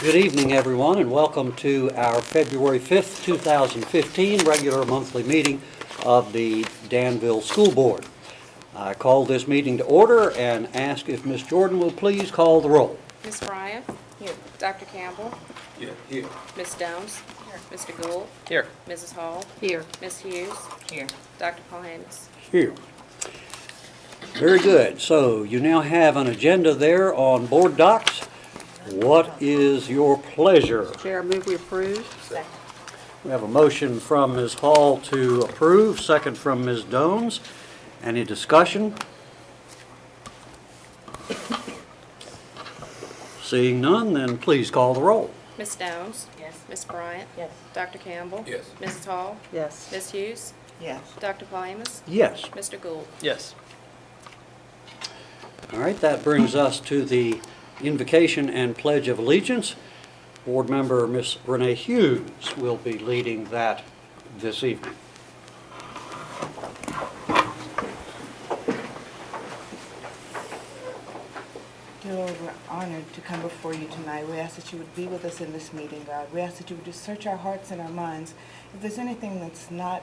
Good evening, everyone, and welcome to our February 5th, 2015 regular monthly meeting of the Danville School Board. I call this meeting to order and ask if Ms. Jordan will please call the roll. Ms. Bryant? Here. Dr. Campbell? Here. Ms. Stones? Here. Mr. Gould? Here. Mrs. Hall? Here. Ms. Hughes? Here. Dr. Paul-Hamus? Here. Very good. So you now have an agenda there on board docs. What is your pleasure? Chair, I move we approve. We have a motion from Ms. Hall to approve, second from Ms. Dones. Any discussion? Seeing none, then please call the roll. Ms. Stones? Yes. Ms. Bryant? Yes. Dr. Campbell? Yes. Mrs. Hall? Yes. Ms. Hughes? Yes. Dr. Paul-Hamus? Yes. Mr. Gould? Yes. All right, that brings us to the invocation and pledge of allegiance. Board member Ms. Renee Hughes will be leading that this evening. Dear Lord, we're honored to come before you tonight. We ask that you would be with us in this meeting, God. We ask that you would just search our hearts and our minds. If there's anything that's not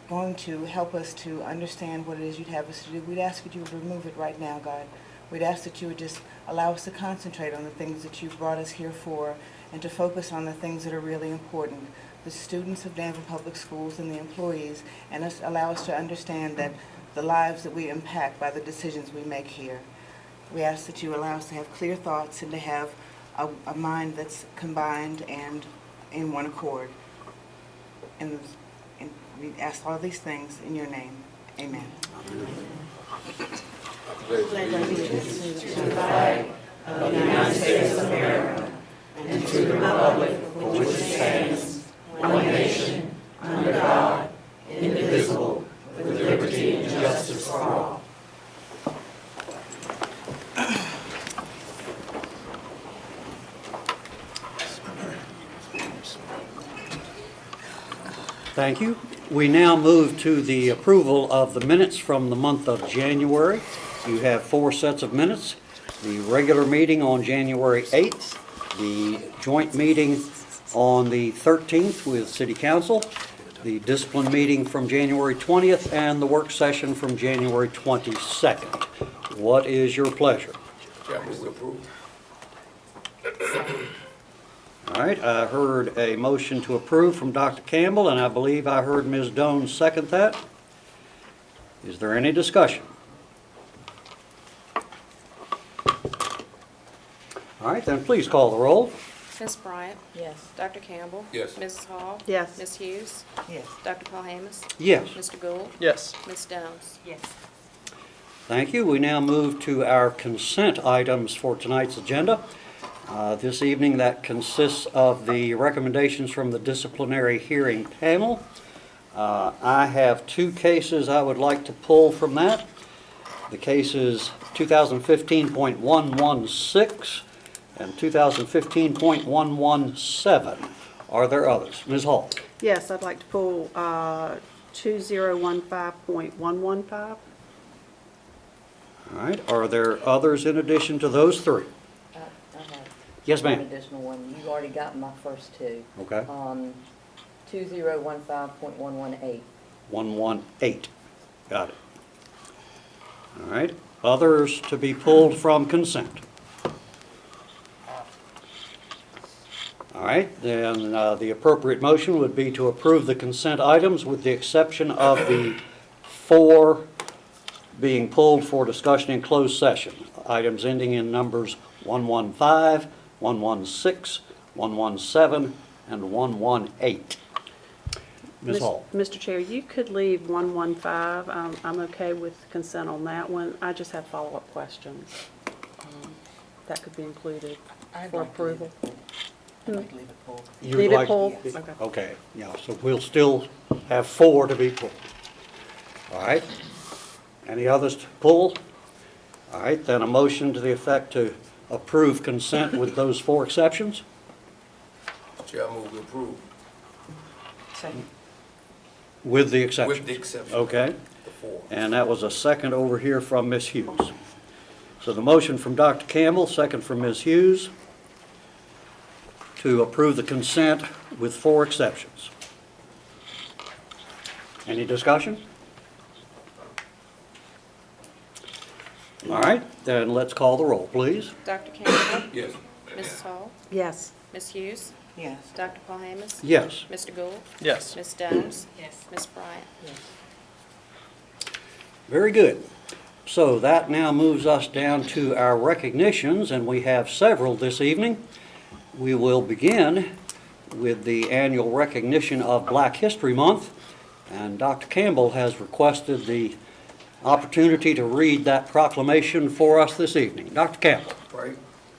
going to help us to understand what it is you'd have us to do, we'd ask that you would remove it right now, God. We'd ask that you would just allow us to concentrate on the things that you've brought us here for and to focus on the things that are really important, the students of Danville Public Schools and the employees, and allow us to understand that the lives that we impact by the decisions we make here. We ask that you allow us to have clear thoughts and to have a mind that's combined and in one accord. And we ask all these things in your name. Amen. Thank you. We now move to the approval of the minutes from the month of January. You have 4 sets of minutes. The regular meeting on January 8th, the joint meeting on the 13th with City Council, the discipline meeting from January 20th, and the work session from January 22nd. What is your pleasure? Yeah, move to approve. All right, I heard a motion to approve from Dr. Campbell, and I believe I heard Ms. Dones second that. Is there any discussion? All right, then please call the roll. Ms. Bryant? Yes. Dr. Campbell? Yes. Mrs. Hall? Yes. Ms. Hughes? Yes. Dr. Paul-Hamus? Yes. Mr. Gould? Yes. Ms. Stones? Yes. Thank you. We now move to our consent items for tonight's agenda. This evening, that consists of the recommendations from the disciplinary hearing panel. I have 2 cases I would like to pull from that. The cases 2015.116 and 2015.117. Are there others? Ms. Hall? Yes, I'd like to pull 2015.115. All right. Are there others in addition to those 3? I have Yes, one ma'am. additional one. You've already gotten my first 2. Okay. 2015.118. 118. Got it. All right. Others to be pulled from consent. All right. Then the appropriate motion would be to approve the consent items with the exception of the 4 being pulled for discussion in closed session. Items ending in numbers 115, 116, 117, and 118. Ms. Hall? Mr. Chair, you could leave 115. I'm okay with consent on that one. I just have follow-up questions. That could be included for approval. I'd like to leave it pulled. You Leave would it like- pulled? Okay. Okay, yeah, so we'll still have 4 to be pulled. All right. Any others to pull? All right, then a motion to the effect to approve consent with those 4 exceptions? Chair, I move to approve. Second. With the exceptions? With the exception. Okay, The 4. and that was a second over here from Ms. Hughes. So the motion from Dr. Campbell, second from Ms. Hughes. to approve the consent with 4 exceptions. Any discussion? All right, then let's call the roll, please. Dr. Campbell. Yes. Mrs. Hall. Yes. Ms. Hughes. Yes. Dr. Paul Amos. Yes. Mr. Gould. Yes. Ms. Downs. Yes. Ms. Bryant. Very good. So that now moves us down to our recognitions, and we have several this evening. We will begin with the annual recognition of Black History Month, and Dr. Campbell has requested the opportunity to read that proclamation for us this evening. Dr. Campbell. Right.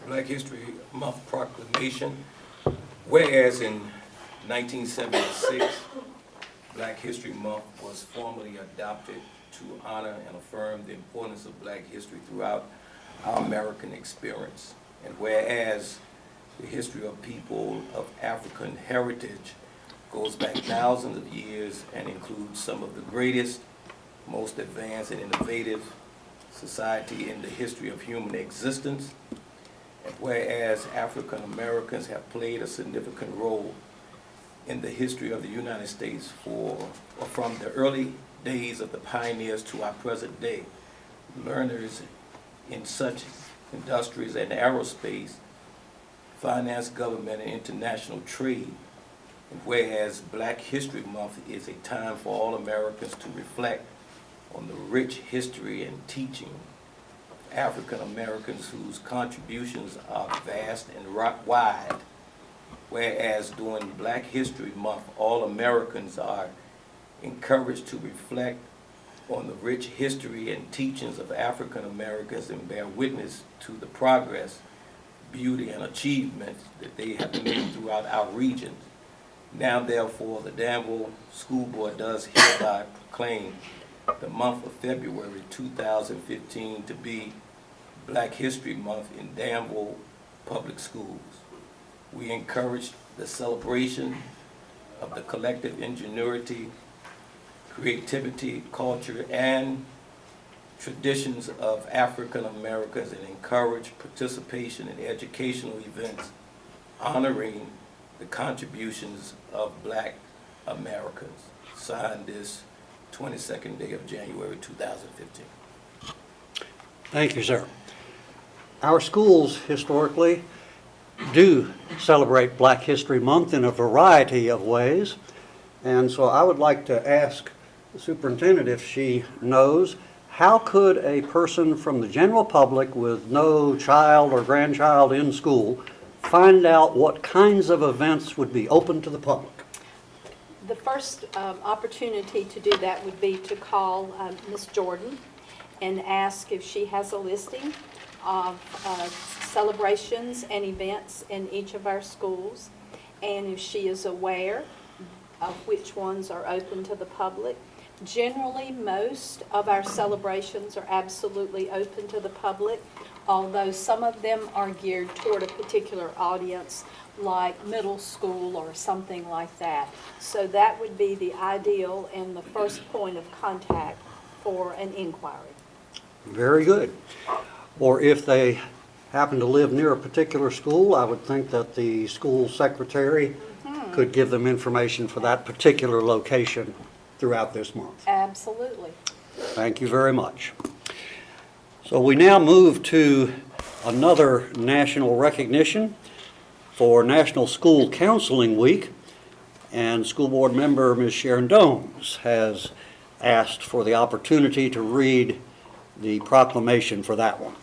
Black History Month proclamation. Whereas in 1976, Black History Month was formally adopted to honor and affirm the importance of Black history throughout our American experience. And whereas the history of people of African heritage goes back thousands of years and includes some of the greatest, most advanced and innovative society in the history of human existence. And whereas African Americans have played a significant role in the history of the United States from the early days of the pioneers to our present day, learners in such industries as aerospace, finance, government, and international trade. And whereas Black History Month is a time for all Americans to reflect on the rich history and teaching of African Americans whose contributions are vast and wide. Whereas during Black History Month, all Americans are encouraged to reflect on the rich history and teachings of African Americans and bear witness to the progress, beauty, and achievements that they have made throughout our region. Now, therefore, the Danville School Board does hereby proclaim the month of February 2015 to be Black History Month in Danville Public Schools. We encourage the celebration of the collective ingenuity, creativity, culture, and traditions of African Americans and encourage participation in educational events honoring the contributions of Black Americans. Signed this 22nd day of January 2015. Thank you, sir. Our schools historically do celebrate Black History Month in a variety of ways, and so I would like to ask the superintendent if she knows, how could a person from the general public with no child or grandchild in school find out what kinds of events would be open to the public? The first opportunity to do that would be to call Ms. Jordan and ask if she has a listing of celebrations and events in each of our schools, and if she is aware of which ones are open to the public. Generally, most of our celebrations are absolutely open to the public, although some of them are geared toward a particular audience, like middle school or something like that. So that would be the ideal and the first point of contact for an inquiry. Very good. Or if they happen to live near a particular school, I would think that the school secretary could give them information for that particular location throughout this month. Absolutely. Thank you very much. So we now move to another national recognition for National School Counseling Week, and School Board member Ms. Sharon Domes has asked for the opportunity to read the proclamation for that one.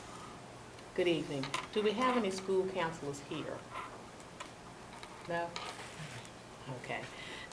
Good evening. Do we have any school counselors here? No? Okay.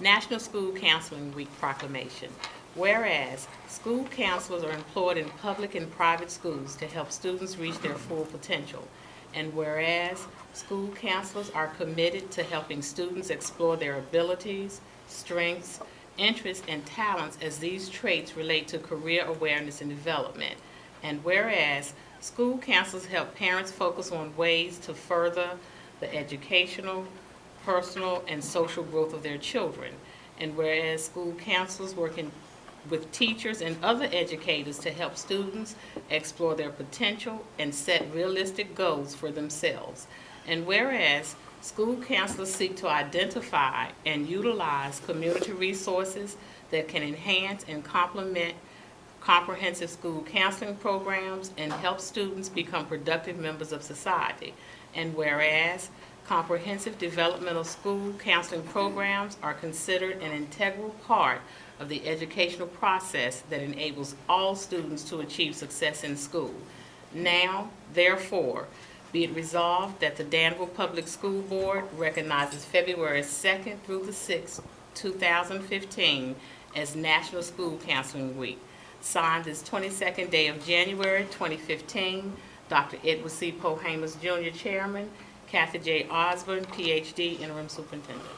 National School Counseling Week proclamation. Whereas school counselors are employed in public and private schools to help students reach their full potential. And whereas school counselors are committed to helping students explore their abilities, strengths, interests, and talents as these traits relate to career awareness and development. And whereas school counselors help parents focus on ways to further the educational, personal, and social growth of their children. And whereas school counselors work with teachers and other educators to help students explore their potential and set realistic goals for themselves. And whereas School counselors seek to identify and utilize community resources that can enhance and complement comprehensive school counseling programs and help students become productive members of society. And whereas comprehensive developmental school counseling programs are considered an integral part of the educational process that enables all students to achieve success in school. Now, therefore, be it resolved that the Danville Public School Board recognizes February 2nd through the 6th, 2015 as National School Counseling Week. Signed this 22nd day of January 2015, Dr. Edward C. Pohamus Jr., Chairman, Kathy J. Osborne, Ph.D., Interim Superintendent.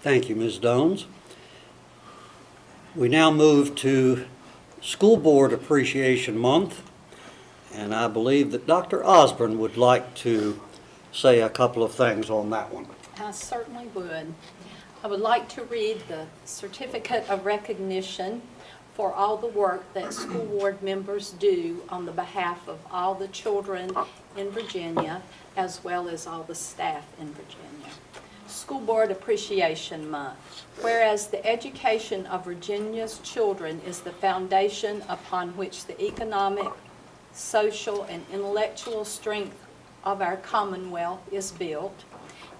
Thank you, Ms. Dones. We now move to School Board Appreciation Month, and I believe that Dr. Osborne would like to say a couple of things on that one. I certainly would. I would like to read the certificate of recognition for all the work that school board members do on the behalf of all the children in Virginia, as well as all the staff in Virginia. School Board Appreciation Month. Whereas the education of Virginia's children is the foundation upon which the economic, social, and intellectual strength of our Commonwealth is built,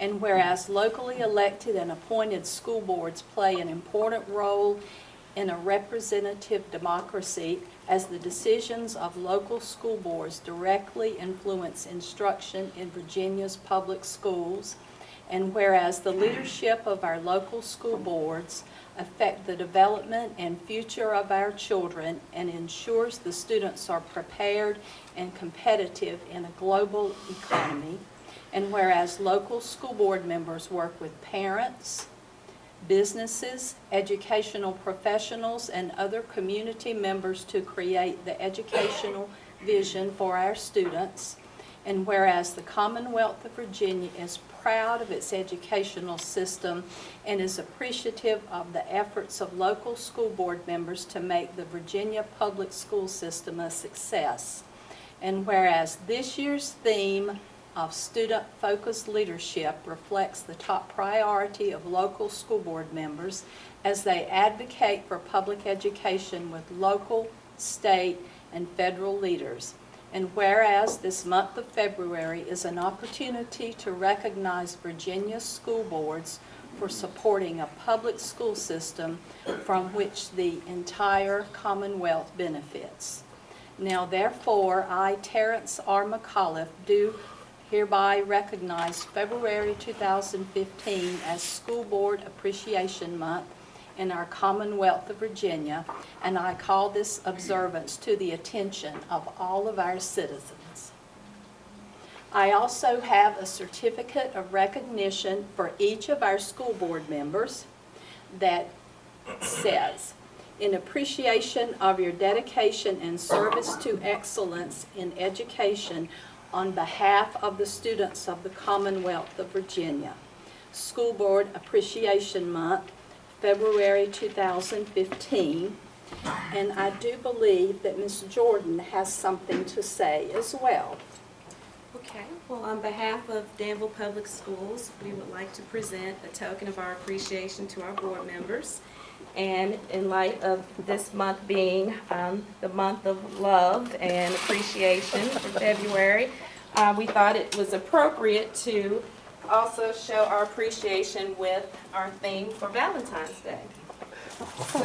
and whereas locally elected and appointed school boards play an important role in a representative democracy, as the decisions of local school boards directly influence instruction in Virginia's public schools, and whereas the leadership of our local school boards affect the development and future of our children and ensures the students are prepared and competitive in a global economy, and whereas local school board members work with parents, businesses, educational professionals, and other community members to create the educational vision for our students, and whereas the Commonwealth of Virginia is proud of its educational system and is appreciative of the efforts of local school board members to make the Virginia public school system a success, and whereas this year's theme of student-focused leadership reflects the top priority of local school board members as they advocate for public education with local, state, and federal leaders. And whereas this month of February is an opportunity to recognize Virginia's school boards for supporting a public school system from which the entire Commonwealth benefits. Now therefore, I, Terrence R. McAuliffe, do hereby recognize February 2015 as School Board Appreciation Month in our Commonwealth of Virginia, and I call this observance to the attention of all of our citizens. I also have a certificate of recognition for each of our school board members that says, in appreciation of your dedication and service to excellence in education on behalf of the students of the Commonwealth of Virginia. School Board Appreciation Month, February 2015. And I do believe that Ms. Jordan has something to say as well. Okay, well, on behalf of Danville Public Schools, we would like to present a token of our appreciation to our board members. And in light of this month being the month of love and appreciation for February, we thought it was appropriate to also show our appreciation with our theme for Valentine's Day. So,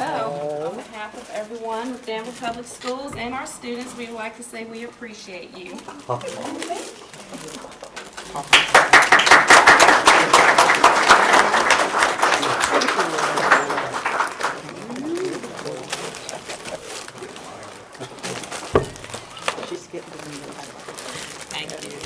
on behalf of everyone with Danville Public Schools and our students, we would like to say we appreciate you. Thank you.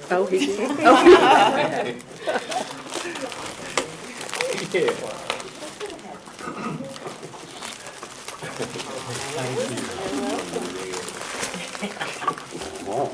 Oh, he did? Oh.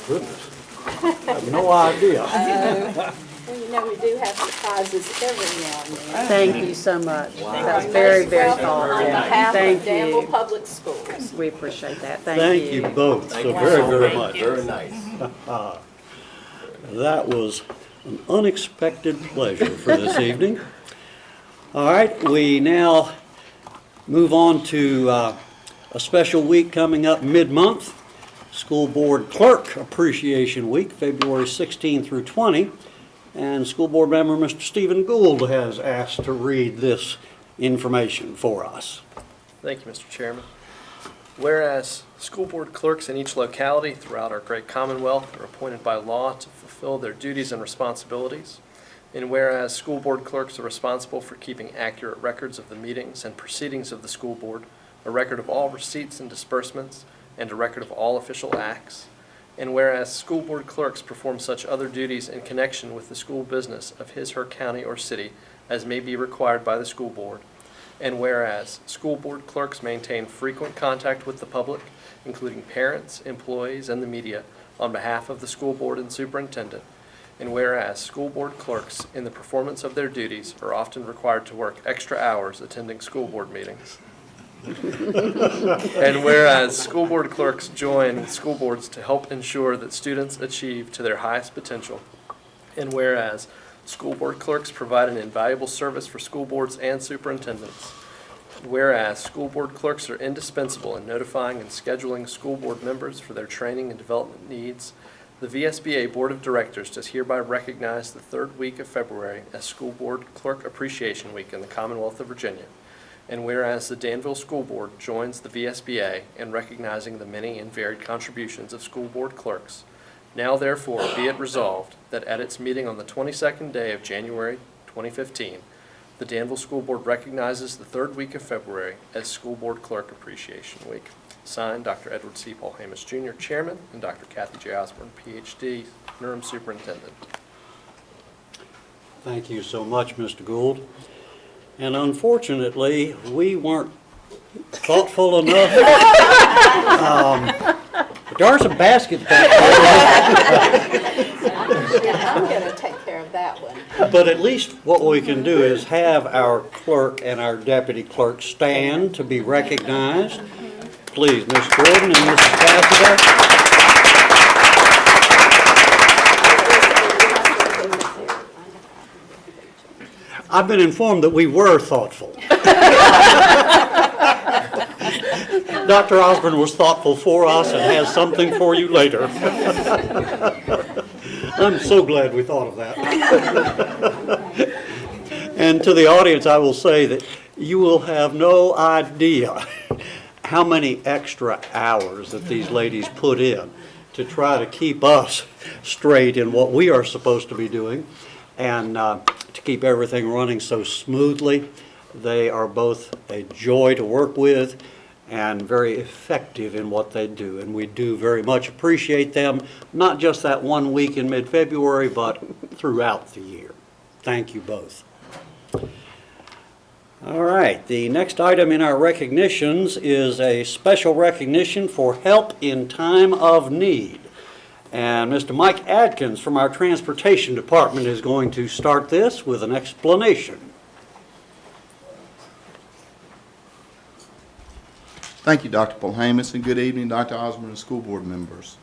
Goodness. I have no idea. Well, you know, we do have surprises every now and then. Thank you so much. That's very, very On thoughtful. behalf Thank of Danville you. Public Schools. We appreciate that. Thank you both so very, very much. Very nice. That was an unexpected pleasure for this evening. All right, we now move on to a special week coming up mid-month, School Board Clerk Appreciation Week, February 16 through 20. And School Board member Mr. Stephen Gould has asked to read this information for us. Thank you, Mr. Chairman. Whereas school board clerks in each locality throughout our great Commonwealth are appointed by law to fulfill their duties and responsibilities, and whereas school board clerks are responsible for keeping accurate records of the meetings and proceedings of the school board, a record of all receipts and disbursements, and a record of all official acts, and whereas school board clerks perform such other duties in connection with the school business of his/her county or city as may be required by the school board, and whereas school board clerks maintain frequent contact with the public, including parents, employees, and the media, on behalf of the school board and superintendent, and whereas school board clerks, in the performance of their duties, are often required to work extra hours attending school board meetings. And whereas school board clerks join school boards to help ensure that students achieve to their highest potential, and whereas school board clerks provide an invaluable service for school boards and superintendents, whereas school board clerks are indispensable in notifying and scheduling school board members for their training and development needs, the VSBA Board of Directors does hereby recognize the third week of February as School Board Clerk Appreciation Week in the Commonwealth of Virginia. And whereas the Danville School Board joins the VSBA in recognizing the many and varied contributions of school board clerks, now therefore be it resolved that at its meeting on the 22nd day of January 2015, the Danville School Board recognizes the third week of February as School Board Clerk Appreciation Week. Signed, Dr. Edward C. Paul Hamus, Jr., Chairman, and Dr. Kathy J. Osborne, Ph.D., Interim Superintendent. Thank you so much, Mr. Gould. And unfortunately, we weren't thoughtful enough. There's some baskets back Yeah, I'm going to take care of that one. there. But at least what we can do is have our clerk and our deputy clerk stand to be recognized. Please, Ms. Jordan and Mrs. Cassidy. I've been informed that we were thoughtful. Dr. Osborne was thoughtful for us and has something for you later. I'm so glad we thought of that. And to the audience, I will say that you will have no idea how many extra hours that these ladies put in to try to keep us straight in what we are supposed to be doing and to keep everything running so smoothly. They are both a joy to work with and very effective in what they do. And we do very much appreciate them, not just that 1 week in mid-February, but throughout the year. Thank you both. All right, the next item in our recognitions is a special recognition for help in time of need. And Mr. Mike Adkins from our Transportation Department is going to start this with an explanation. Thank you, Dr. Polhamus, and good evening, Dr. Osborne and school board members.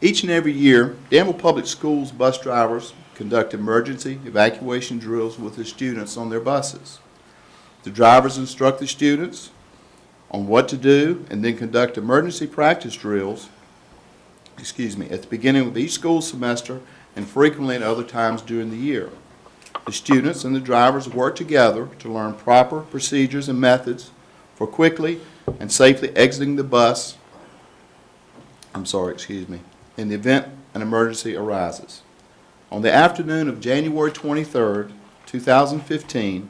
Each and every year, Danville Public Schools bus drivers conduct emergency evacuation drills with the students on their buses. The drivers instruct the students on what to do and then conduct emergency practice drills at the beginning of each school semester and frequently at other times during the year. The students and the drivers work together to learn proper procedures and methods for quickly and safely exiting the bus, in the event an emergency arises. On the afternoon of January 23rd, 2015,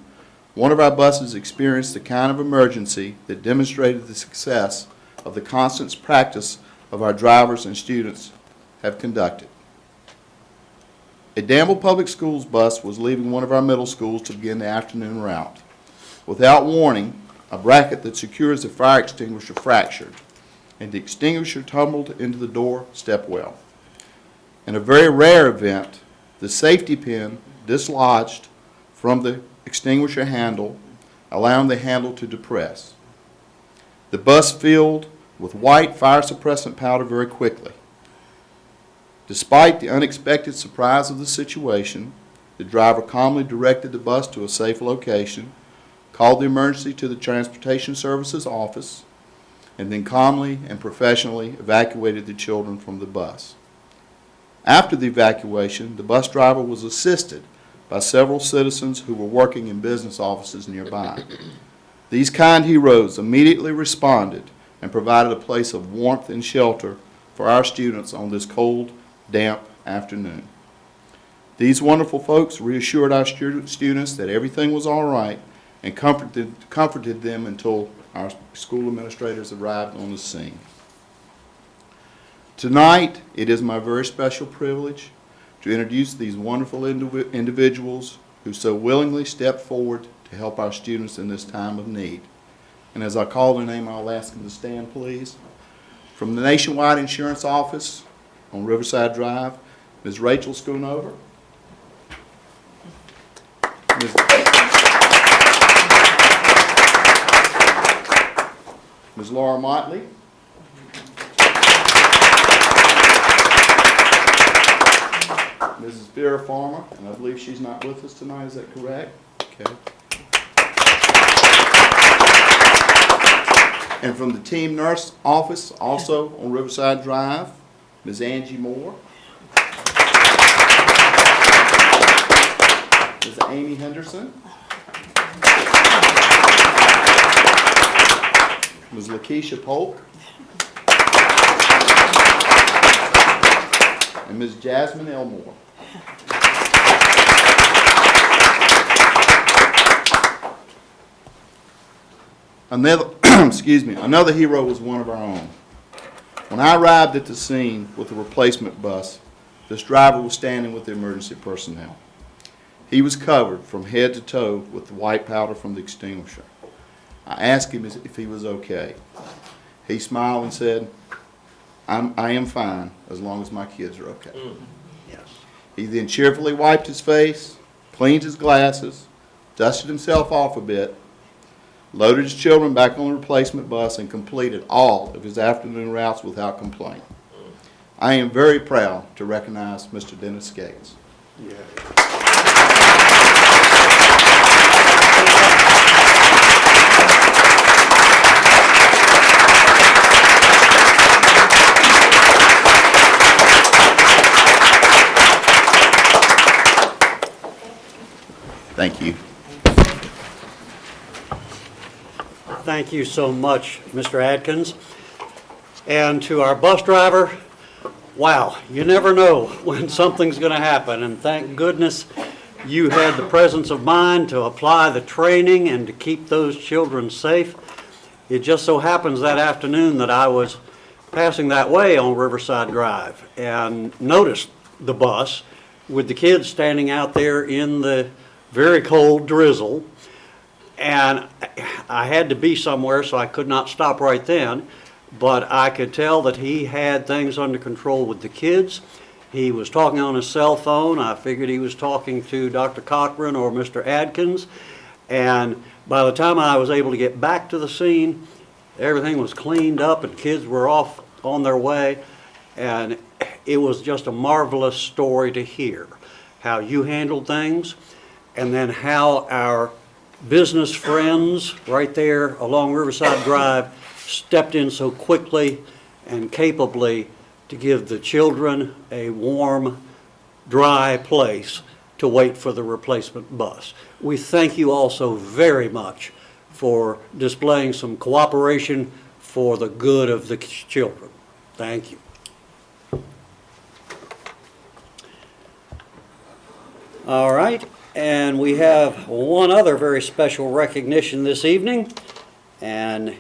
one of our buses experienced the kind of emergency that demonstrated the success of the constant practice of our drivers and students have conducted. A Danville Public Schools bus was leaving one of our middle schools to begin the afternoon route. Without warning, a bracket that secures the fire extinguisher fractured, and the extinguisher tumbled into the door step well. In a very rare event, the safety pin dislodged from the extinguisher handle, allowing the handle to depress. The bus filled with white fire suppressant powder very quickly. Despite the unexpected surprise of the situation, the driver calmly directed the bus to a safe location, called the emergency to the Transportation Services office, and then calmly and professionally evacuated the children from the bus. After the evacuation, the bus driver was assisted by several citizens who were working in business offices nearby. These kind heroes immediately responded and provided a place of warmth and shelter for our students on this cold, damp afternoon. These wonderful folks reassured our students that everything was all right and comforted them until our school administrators arrived on the scene. Tonight, it is my very special privilege to introduce these wonderful individuals who so willingly stepped forward to help our students in this time of need. And as I call their name, I'll ask them to stand, please. From the Nationwide Insurance Office on Riverside Drive, Ms. Rachel Schoonover. Ms. Laura Motley. Mrs. Vera Farmer, and I believe she's not with us tonight, is that correct? Okay. And from the team nurse office, also on Riverside Drive, Ms. Angie Moore. Ms. Amy Henderson. Ms. Lakeisha Polk. And Ms. Jasmine Elmore. Another hero was one of our own. When I arrived at the scene with the replacement bus, this driver was standing with the emergency personnel. He was covered from head to toe with the white powder from the extinguisher. I asked him if he was okay. He smiled and said, I am fine as long as my kids are okay. Yes. He then cheerfully wiped his face, cleaned his glasses, dusted himself off a bit, loaded his children back on the replacement bus, and completed all of his afternoon routes without complaint. I am very proud to recognize Mr. Dennis Gates. Yeah. Thank you. Thank you so much, Mr. Adkins. And to our bus driver, wow, you never know when something's going to happen, and thank goodness you had the presence of mind to apply the training and to keep those children safe. It just so happens that afternoon that I was passing that way on Riverside Drive and noticed the bus with the kids standing out there in the very cold drizzle, and I had to be somewhere, so I could not stop right then, but I could tell that he had things under control with the kids. He was talking on his cell phone. I figured he was talking to Dr. Cochran or Mr. Adkins, and by the time I was able to get back to the scene, everything was cleaned up and kids were off on their way, and it was just a marvelous story to hear how you handled things, and then how our business friends right there along Riverside Drive stepped in so quickly and capably to give the children a warm, dry place to wait for the replacement bus. We thank you also very much for displaying some cooperation for the good of the children. Thank you. All right. And we have one other very special recognition this evening, and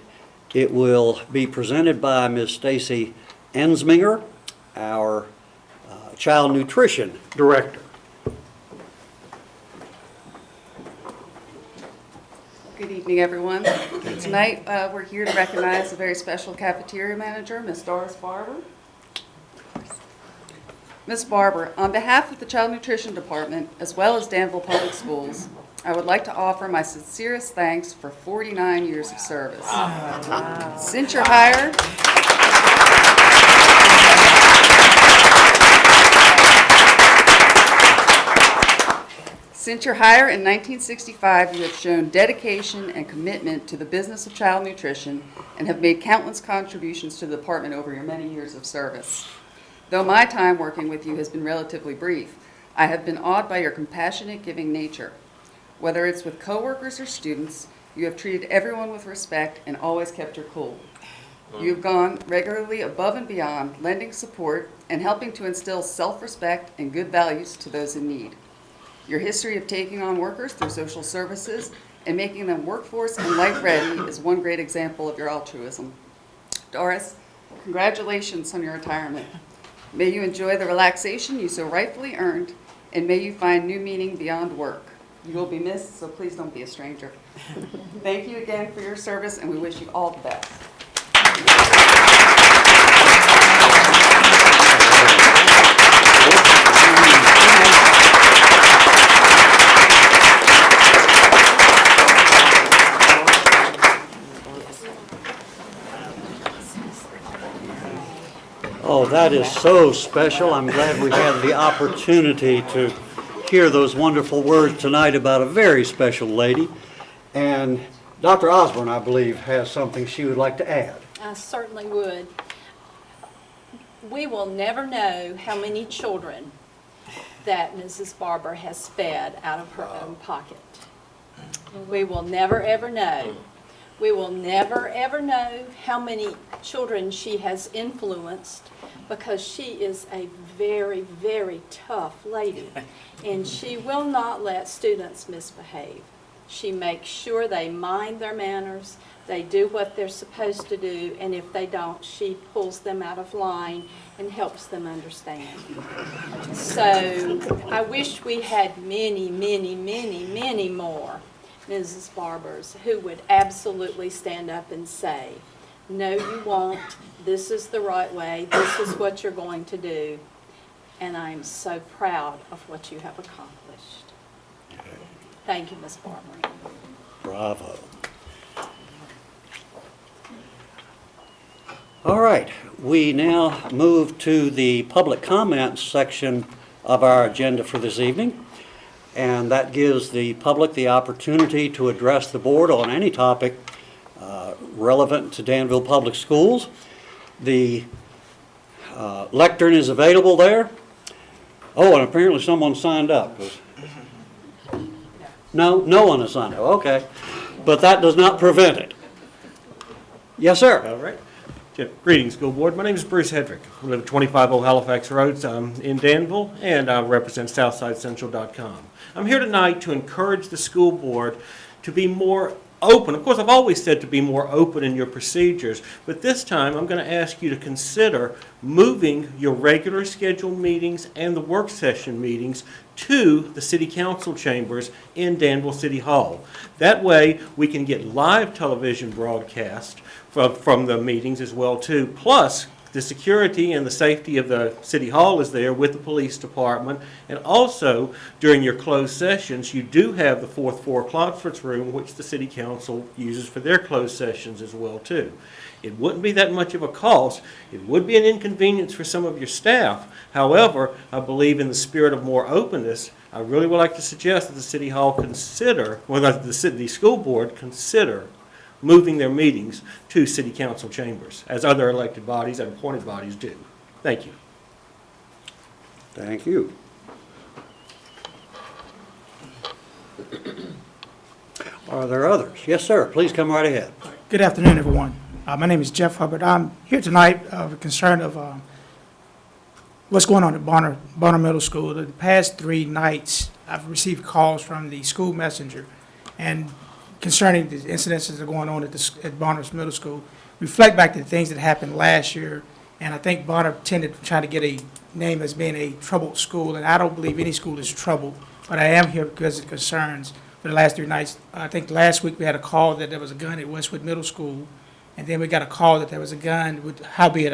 it will be presented by Ms. Stacy Ensminger, our Child Nutrition Director. evening, everyone. Tonight, we're here to recognize a very special cafeteria manager, Ms. Doris Barber. Ms. Barber, on behalf of the Child Nutrition Department, as well as Danville Public Schools, I would like to offer my sincerest thanks for 49 years of service. Since your hire, in 1965, you have shown dedication and commitment to the business of child nutrition and have made countless contributions to the department over your many years of service. Though my time working with you has been relatively brief, I have been awed by your compassionate, giving nature. Whether it's with coworkers or students, you have treated everyone with respect and always kept your cool. You have gone regularly above and beyond, lending support and helping to instill self-respect and good values to those in need. Your history of taking on workers through social services and making them workforce and life-ready is one great example of your altruism. Doris, congratulations on your retirement. May you enjoy the relaxation you so rightfully earned, and may you find new meaning beyond work. You will be missed, so please don't be a stranger. Thank you again for your service, and we wish you all the best. Oh, that is so special. I'm glad we had the opportunity to hear those wonderful words tonight about a very special lady. And Dr. Osborne, I believe, has something she would like to add. I certainly would. We will never know how many children that Mrs. Barber has fed out of her own pocket. We will never, ever know. We will never, ever know how many children she has influenced, because she is a very, very tough lady, and she will not let students misbehave. She makes sure they mind their manners, they do what they're supposed to do, and if they don't, she pulls them out of line and helps them understand. So I wish we had many, many, many, many more Mrs. Barbers who would absolutely stand up and say, no, you won't. This is the right way. This is what you're going to do. And I am so proud of what you have accomplished. Thank you, Ms. Barber. Bravo. All right, we now move to the public comments section of our agenda for this evening. And that gives the public the opportunity to address the board on any topic relevant to Danville Public Schools. The lectern is available there. Oh, and apparently someone signed up. No one has signed up, okay. But that does not prevent it. Yes, sir. All right. Greetings, school board. My name is Bruce Hedrick. I live at 25 Old Halifax Road in Danville, and I represent SouthsideCentral.com. I'm here tonight to encourage the school board to be more open. Of course, I've always said to be more open in your procedures, but this time I'm going to ask you to consider moving your regular scheduled meetings and the work session meetings to the City Council chambers in Danville City Hall. That way we can get live television broadcast from the meetings as well too. Plus, the security and the safety of the City Hall is there with the police department. And also, during your closed sessions, you do have the fourth floor conference room, which the City Council uses for their closed sessions as well too. It wouldn't be that much of a cost. It would be an inconvenience for some of your staff. However, I believe in the spirit of more openness, I really would like to suggest that the City Hall consider, well, the school board consider moving their meetings to City Council chambers, as other elected bodies and appointed bodies do. Thank you. Thank you. Are there others? Yes, sir. Please come right ahead. Good afternoon, everyone. My name is Jeff Hubbard. I'm here tonight concerned of what's going on at Bonner Middle School. The past 3 nights, I've received calls from the school messenger and concerning the incidences that are going on at Bonner Middle School. Reflect back to the things that happened last year, and I think Bonner tended to try to get a name as being a troubled school, and I don't believe any school is troubled, but I am here because of concerns for the last 3 nights. I think last week we had a call that there was a gun at Westwood Middle School, and then we got a call that there was a gun with, howbeit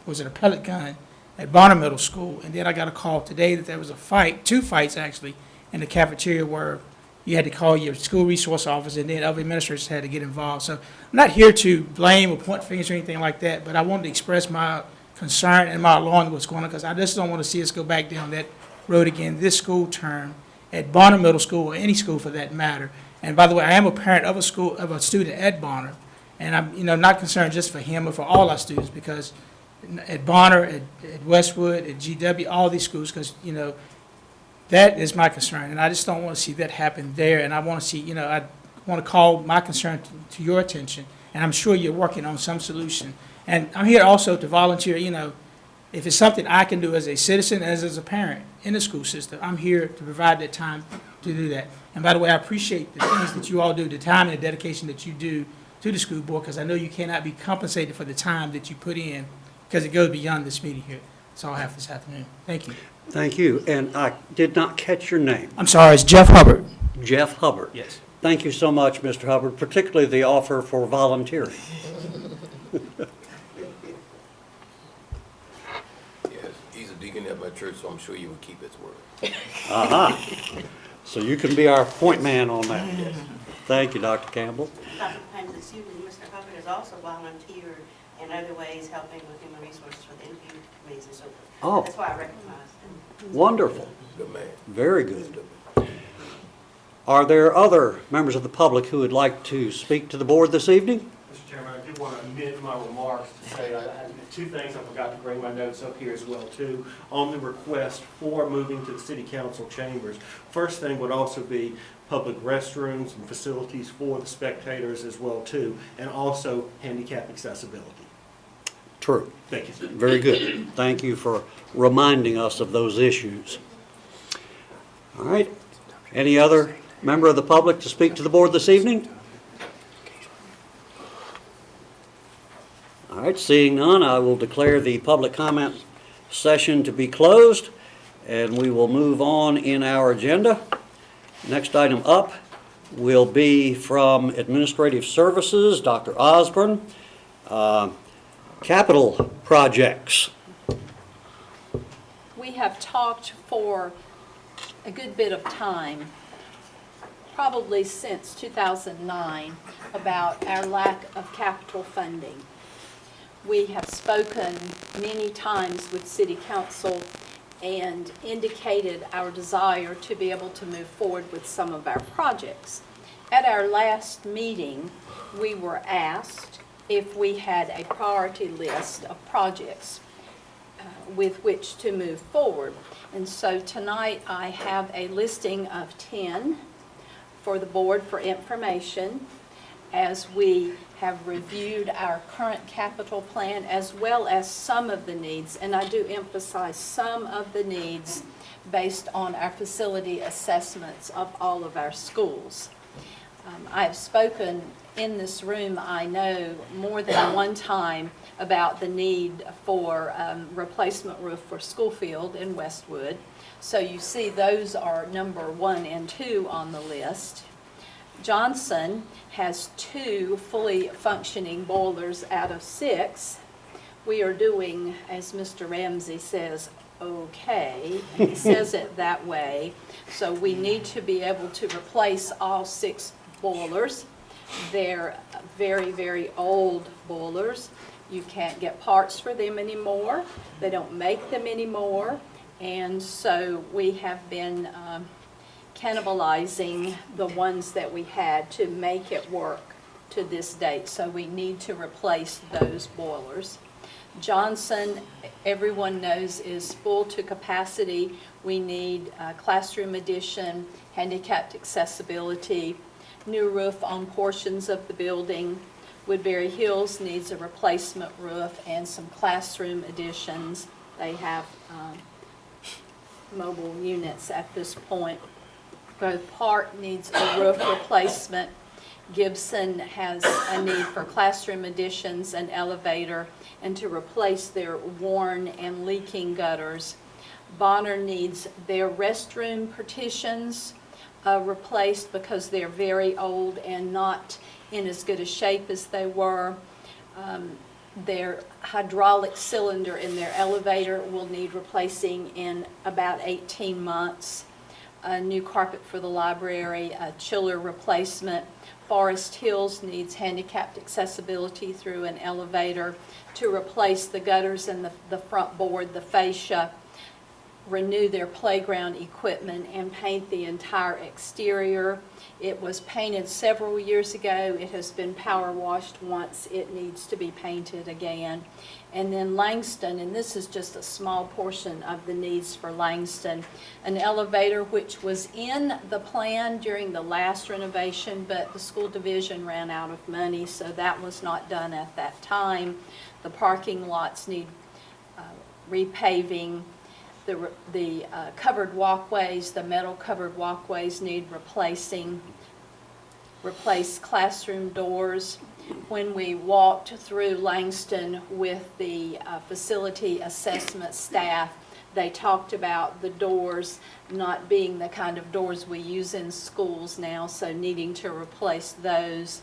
was it a pellet gun at Bonner Middle School, and then I got a call today that there was a fight, 2 fights actually, in the cafeteria where you had to call your school resource officer, and then other administrators had to get involved. So I'm not here to blame or point fingers or anything like that, but I wanted to express my concern and my alarm at what's going on, because I just don't want to see us go back down that road again this school term at Bonner Middle School, or any school for that matter. And by the way, I am a parent of a student at Bonner, and I'm, not concerned just for him, but for all our students, because at Bonner, at Westwood, at GW, all these schools, because, that is my concern, and I just don't want to see that happen there. And I want to see, I want to call my concern to your attention, and I'm sure you're working on some solution. And I'm here also to volunteer, if it's something I can do as a citizen, as a parent in the school system, I'm here to provide that time to do that. And by the way, I appreciate the things that you all do, the time and the dedication that you do to the school board, because I know you cannot be compensated for the time that you put in, because it goes beyond this meeting here. That's all I have this afternoon. Thank you. Thank you. And I did not catch your name. I'm sorry, it's Jeff Hubbard. Jeff Hubbard. Yes. Thank you so much, Mr. Hubbard, particularly the offer for volunteering. Yes, he's a deacon at my church, so I'm sure you will keep his word. Aha. So you can be our point man on that. Thank you, Dr. Campbell. Dr. Payne, this evening, Mr. Hubbard has also volunteered in other ways, helping with human resources for the interview committees and so forth. Oh. That's why I recognize him. Wonderful. Good man. Very good. Are there other members of the public who would like to speak to the board this evening? Mr. Chairman, I did want to amend my remarks to say I had 2 things. I forgot to bring my notes up here as well, too, on the request for moving to the city council chambers. First thing would also be public restrooms and facilities for the spectators as well, too, and also handicap accessibility. True. Thank you, sir. Very good. Thank you for reminding us of those issues. All right. Any other member of the public to speak to the board this evening? All right, seeing none, I will declare the public comment session to be closed, and we will move on in our agenda. Next item up will be from Administrative Services, Dr. Osborne. Capital projects. We have talked for a good bit of time, probably since 2009, about our lack of capital funding. We have spoken many times with City Council and indicated our desire to be able to move forward with some of our projects. At our last meeting, we were asked if we had a priority list of projects with which to move forward. And so tonight I have a listing of 10 for the board for information as we have reviewed our current capital plan as well as some of the needs, and I do emphasize some of the needs based on our facility assessments of all of our schools. I have spoken in this room, I know, more than one time about the need for replacement roof for Schoolfield in Westwood. So you see those are number 1 and 2 on the list. Johnson has 2 fully functioning boilers out of 6. We are doing, as Mr. Ramsey says, okay. And he says it that way. So we need to be able to replace all 6 boilers. They're very, very old boilers. You can't get parts for them anymore. They don't make them anymore. And so we have been cannibalizing the ones that we had to make it work to this date. So we need to replace those boilers. Johnson, everyone knows, is full to capacity. We need classroom addition, handicapped accessibility, new roof on portions of the building. Woodbury Hills needs a replacement roof and some classroom additions. They have mobile units at this point. Grove Park needs a roof replacement. Gibson has a need for classroom additions, an elevator, and to replace their worn and leaking gutters. Bonner needs their restroom partitions, replaced because they're very old and not in as good a shape as they were. Their hydraulic cylinder in their elevator will need replacing in about 18 months. A new carpet for the library, a chiller replacement. Forest Hills needs handicapped accessibility through an elevator to replace the gutters and the front board, the fascia, renew their playground equipment, and paint the entire exterior. It was painted several years ago. It has been power washed once. It needs to be painted again. And then Langston, and this is just a small portion of the needs for Langston, an elevator which was in the plan during the last renovation, but the school division ran out of money, so that was not done at that time. The parking lots need repaving. The covered walkways, the metal covered walkways need replacing. Replace classroom doors. When we walked through Langston with the facility assessment staff, they talked about the doors not being the kind of doors we use in schools now, so needing to replace those.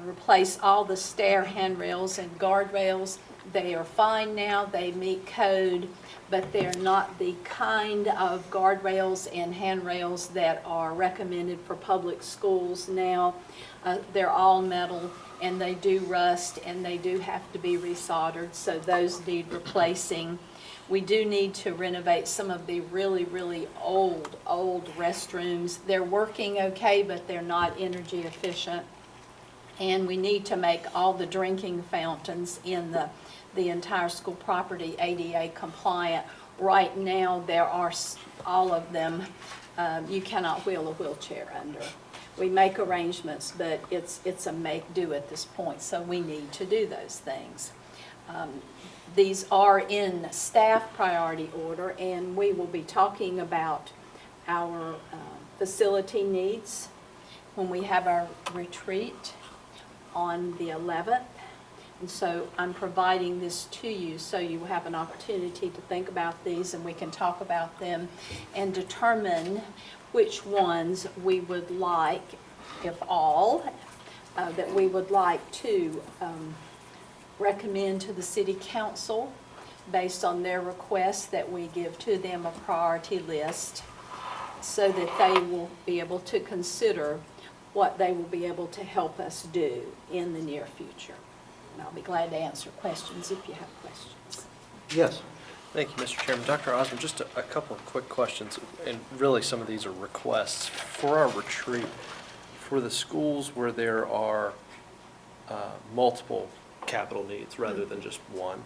Replace all the stair handrails and guardrails. They are fine now, they meet code, but they're not the kind of guardrails and handrails that are recommended for public schools now. They're all metal and they do rust and they do have to be resoldered, so those need replacing. We do need to renovate some of the really, really old restrooms. They're working okay, but they're not energy efficient. And we need to make all the drinking fountains in the entire school property ADA compliant. Right now, there are all of them, you cannot wheel a wheelchair under. We make arrangements, but it's a make-do at this point, so we need to do those things. These are in staff priority order, and we will be talking about our facility needs when we have our retreat on the 11th. And so I'm providing this to you so you have an opportunity to think about these and we can talk about them and determine which ones we would like, if all, that we would like to recommend to the City Council based on their requests, that we give to them a priority list so that they will be able to consider what they will be able to help us do in the near future. And I'll be glad to answer questions if you have questions. Yes. Thank you, Mr. Chairman. Dr. Osborne, just a couple of quick questions, and really some of these are requests. For our retreat, for the schools where there are multiple capital needs rather than just one,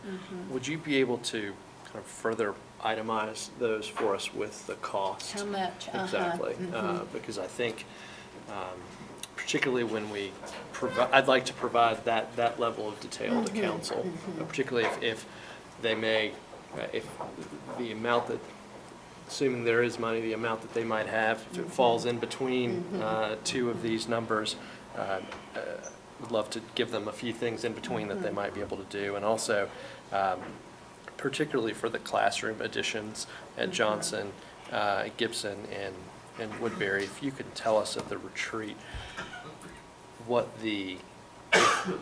would you be able to kind of further itemize those for us with the cost? How much? Exactly. Because I think particularly when we provide, I'd like to provide that level of detail to council, particularly if they may, if the amount that, assuming there is money, the amount that they might have, if it falls in between two of these numbers, would love to give them a few things in between that they might be able to do. And also, particularly for the classroom additions at Johnson, Gibson, and Woodbury, if you could tell us at the retreat what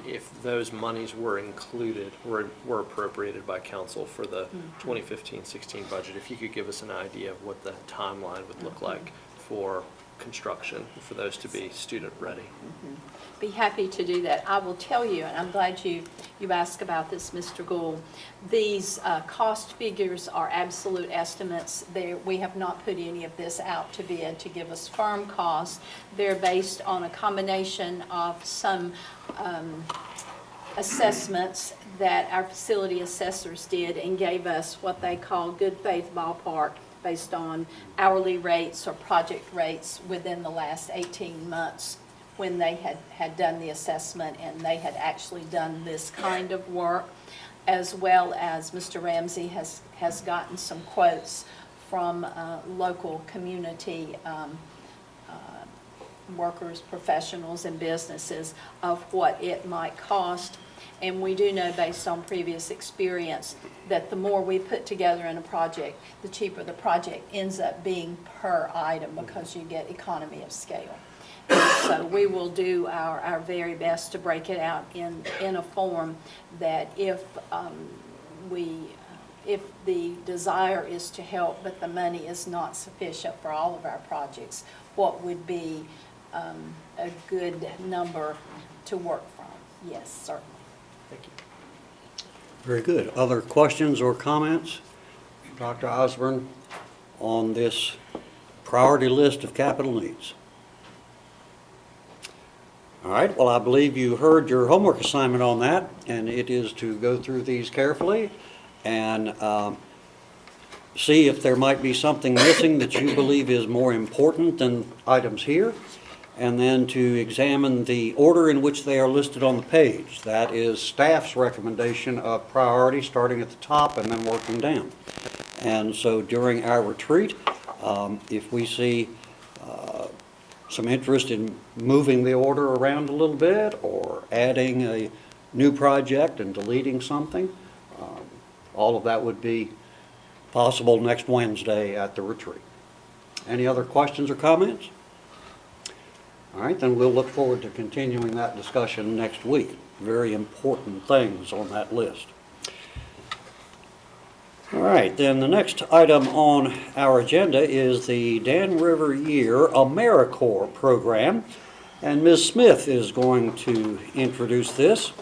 if those monies were included, were appropriated by council for the 2015-16 budget, if you could give us an idea of what the timeline would look like for construction, for those to be student ready. Be happy to do that. I will tell you, and I'm glad you asked about this, Mr. Gould. These cost figures are absolute estimates. We have not put any of this out to bid to give us firm costs. They're based on a combination of some assessments that our facility assessors did and gave us what they call good faith ballpark based on hourly rates or project rates within the last 18 months when they had done the assessment and they had actually done this kind of work, as well as Mr. Ramsey has gotten some quotes from local community workers, professionals, and businesses of what it might cost. And we do know, based on previous experience, that the more we put together in a project, the cheaper the project ends up being per item because you get economy of scale. And so we will do our very best to break it out in a form that if the desire is to help, but the money is not sufficient for all of our projects, what would be a good number to work from? Yes, certainly. Thank you. Very good. Other questions or comments, Dr. Osborne, on this priority list of capital needs? All right, well, I believe you heard your homework assignment on that, and it is to go through these carefully and see if there might be something missing that you believe is more important than items here, and then to examine the order in which they are listed on the page. That is staff's recommendation of priority, starting at the top and then working down. And so during our retreat, if we see some interest in moving the order around a little bit or adding a new project and deleting something, all of that would be possible next Wednesday at the retreat. Any other questions or comments? All right, then we'll look forward to continuing that discussion next week. Very important things on that list. All right, then the next item on our agenda is the Dan River Year AmeriCorps program, and Ms. Smith is going to introduce this.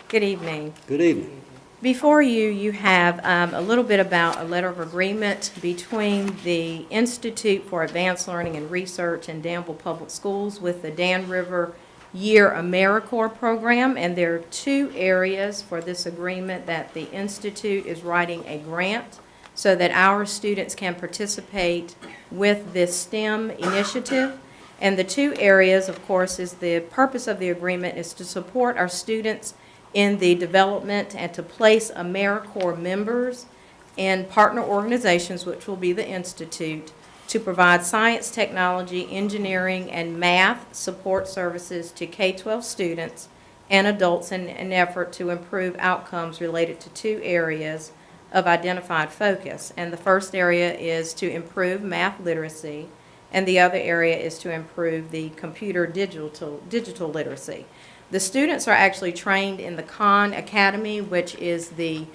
Good evening. Good evening. Before you, you have a little bit about a letter of agreement between the Institute for Advanced Learning and Research in Danville Public Schools with the Dan River Year AmeriCorps program, and there are two areas for this agreement that the Institute is writing a grant so that our students can participate with this STEM initiative. And the two areas, of course, is the purpose of the agreement is to support our students in the development and to place AmeriCorps members in partner organizations, which will be the Institute, to provide science, technology, engineering, and math support services to K-12 students and adults in an effort to improve outcomes related to two areas of identified focus. And the first area is to improve math literacy, and the other area is to improve the computer digital literacy. The students are actually trained in the Khan Academy, which is the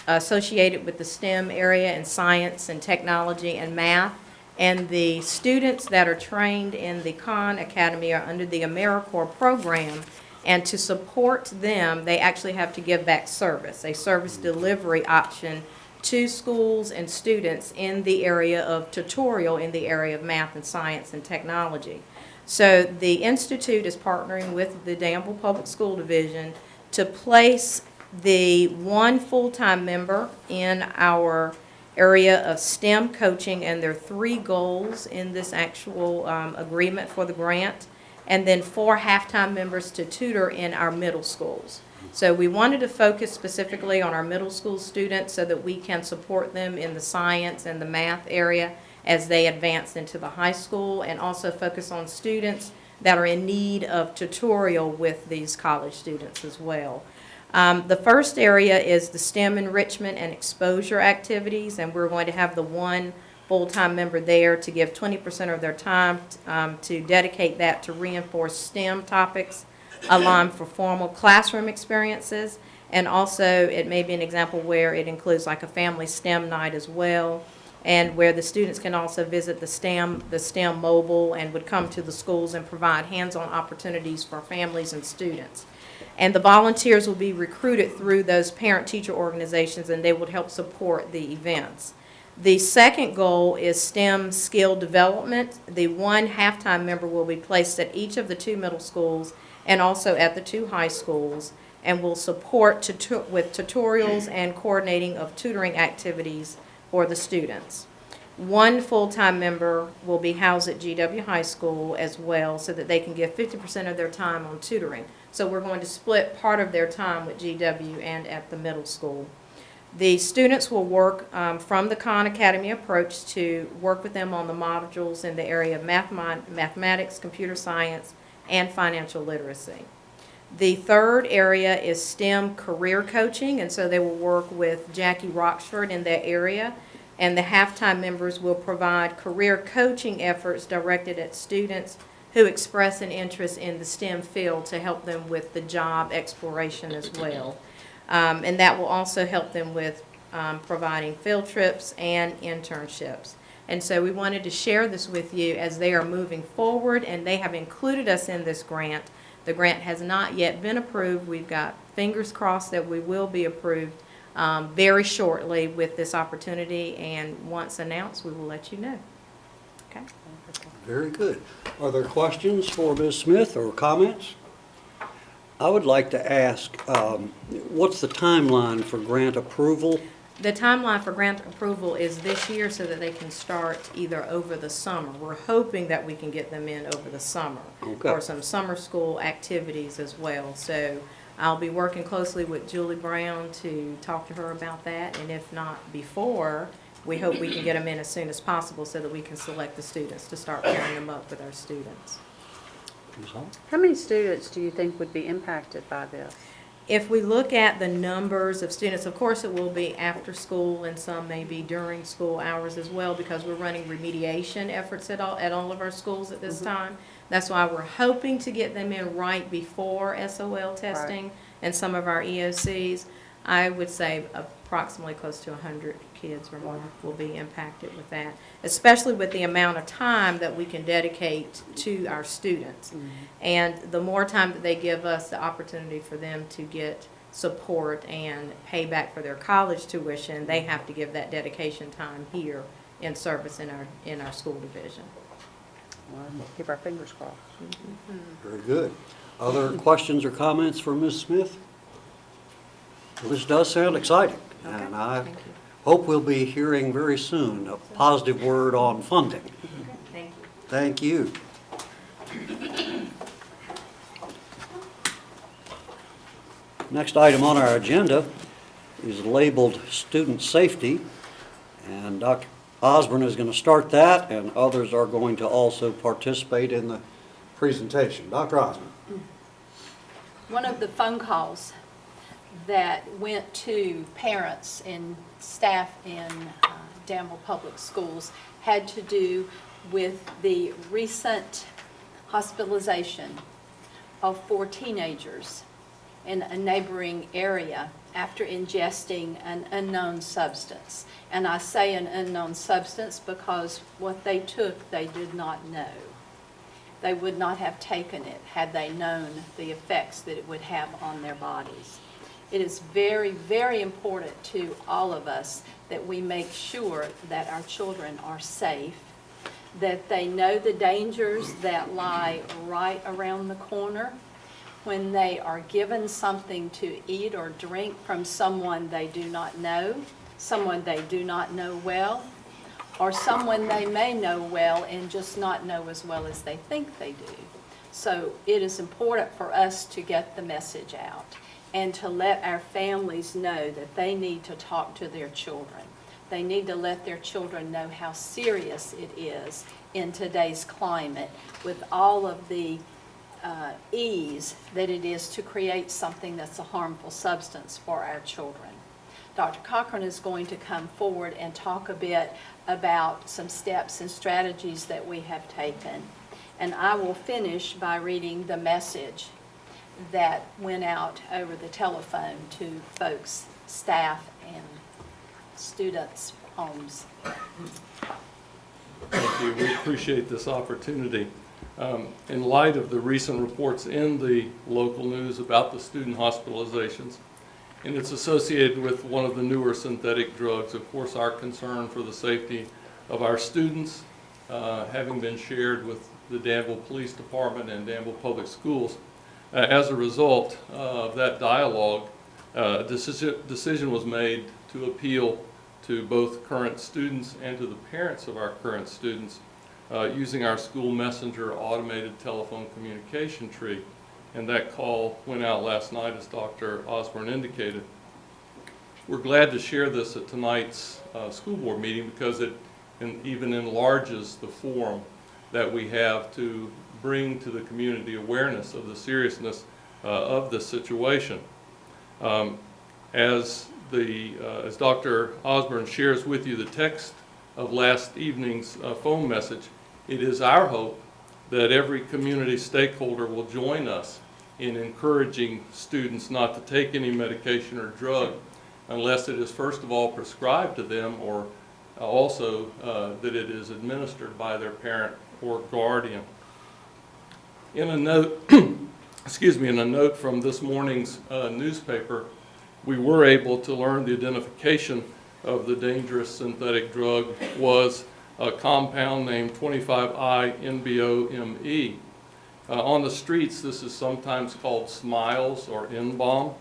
associated with the STEM area in science and technology and math. And the students that are trained in the Khan Academy are under the AmeriCorps program. And to support them, they actually have to give back service, a service delivery option to schools and students in the area of tutorial in the area of math and science and technology. So the Institute is partnering with the Danville Public School Division to place the one full-time member in our area of STEM coaching, and there are 3 goals in this actual agreement for the grant, and then 4 half-time members to tutor in our middle schools. So we wanted to focus specifically on our middle school students so that we can support them in the science and the math area as they advance into the high school, and also focus on students that are in need of tutorial with these college students as well. The first area is the STEM enrichment and exposure activities, and we're going to have the one full-time member there to give 20% of their time to dedicate that to reinforce STEM topics, aligned for formal classroom experiences, and also it may be an example where it includes like a family STEM night as well, and where the students can also visit the STEM mobile and would come to the schools and provide hands-on opportunities for families and students. And the volunteers will be recruited through those parent-teacher organizations, and they would help support the events. The second goal is STEM skill development. The one half-time member will be placed at each of the 2 middle schools and also at the 2 high schools, and will support with tutorials and coordinating of tutoring activities for the students. One full-time member will be housed at GW High School as well, so that they can give 50% of their time on tutoring. So we're going to split part of their time with GW and at the middle school. The students will work from the Khan Academy approach to work with them on the modules in the area of mathematics, computer science, and financial literacy. The third area is STEM career coaching, and so they will work with Jackie Roxford in that area. And the halftime members will provide career coaching efforts directed at students who express an interest in the STEM field to help them with the job exploration as well. And that will also help them with providing field trips and internships. And so we wanted to share this with you as they are moving forward, and they have included us in this grant. The grant has not yet been approved. We've got fingers crossed that we will be approved very shortly with this opportunity, and once announced, we will let you know. Okay. Very good. Are there questions for Ms. Smith or comments? I would like to ask, what's the timeline for grant approval? The timeline for grant approval is this year so that they can start either over the summer. We're hoping that we can get them in over the summer for some summer school activities as well. So I'll be working closely with Julie Brown to talk to her about that, and if not before, we hope we can get them in as soon as possible so that we can select the students to start pairing them up with our students. How many students do you think would be impacted by this? If we look at the numbers of students, of course it will be after school and some maybe during school hours as well, because we're running remediation efforts at all of our schools at this time. That's why we're hoping to get them in right before SOL testing and some of our EOCs. I would say approximately close to 100 kids or more will be impacted with that, especially with the amount of time that we can dedicate to our students. And the more time that they give us, the opportunity for them to get support and pay back for their college tuition, they have to give that dedication time here in service in our school division. Well, keep our fingers crossed. Very good. Other questions or comments for Ms. Smith? Well, this does sound exciting, and I hope we'll be hearing very soon a positive word on funding. Thank you. Next item on our agenda is labeled student safety, and Dr. Osborne is going to start that, and others are going to also participate in the presentation. Dr. Osborne. One of the phone calls that went to parents and staff in Danville Public Schools had to do with the recent hospitalization of 4 teenagers in a neighboring area after ingesting an unknown substance. And I say an unknown substance because what they took, they did not know. They would not have taken it had they known the effects that it would have on their bodies. It is very, very important to all of us that we make sure that our children are safe, that they know the dangers that lie right around the corner when they are given something to eat or drink from someone they do not know, someone they do not know well, or someone they may know well and just not know as well as they think they do. So it is important for us to get the message out and to let our families know that they need to talk to their children. They need to let their children know how serious it is in today's climate with all of the ease that it is to create something that's a harmful substance for our children. Dr. Cochran is going to come forward and talk a bit about some steps and strategies that we have taken. And I will finish by reading the message that went out over the telephone to folks, staff, and students' homes. Thank you. We appreciate this opportunity. In light of the recent reports in the local news about the student hospitalizations, and it's associated with one of the newer synthetic drugs, of course, our concern for the safety of our students, having been shared with the Danville Police Department and Danville Public Schools. As a result of that dialogue, a decision was made to appeal to both current students and to the parents of our current students using our school messenger automated telephone communication tree. And that call went out last night, as Dr. Osborne indicated. We're glad to share this at tonight's school board meeting because it even enlarges the forum that we have to bring to the community awareness of the seriousness of the situation. As Dr. Osborne shares with you the text of last evening's phone message, it is our hope that every community stakeholder will join us in encouraging students not to take any medication or drug unless it is first of all prescribed to them, or also that it is administered by their parent or guardian. In a note, in a note from this morning's newspaper, we were able to learn the identification of the dangerous synthetic drug was a compound named 25I-NBOME. On the streets, this is sometimes called Smiles or N-bomb.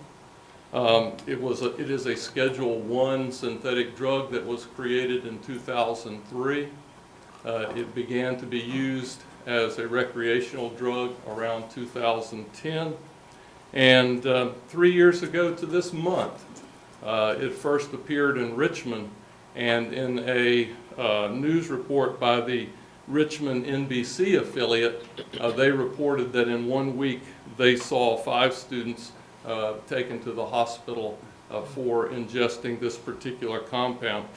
It is a Schedule I synthetic drug that was created in 2003. It began to be used as a recreational drug around 2010. And 3 years ago to this month, it first appeared in Richmond, and in a news report by the Richmond NBC affiliate, they reported that in 1 week they saw 5 students taken to the hospital for ingesting this particular compound.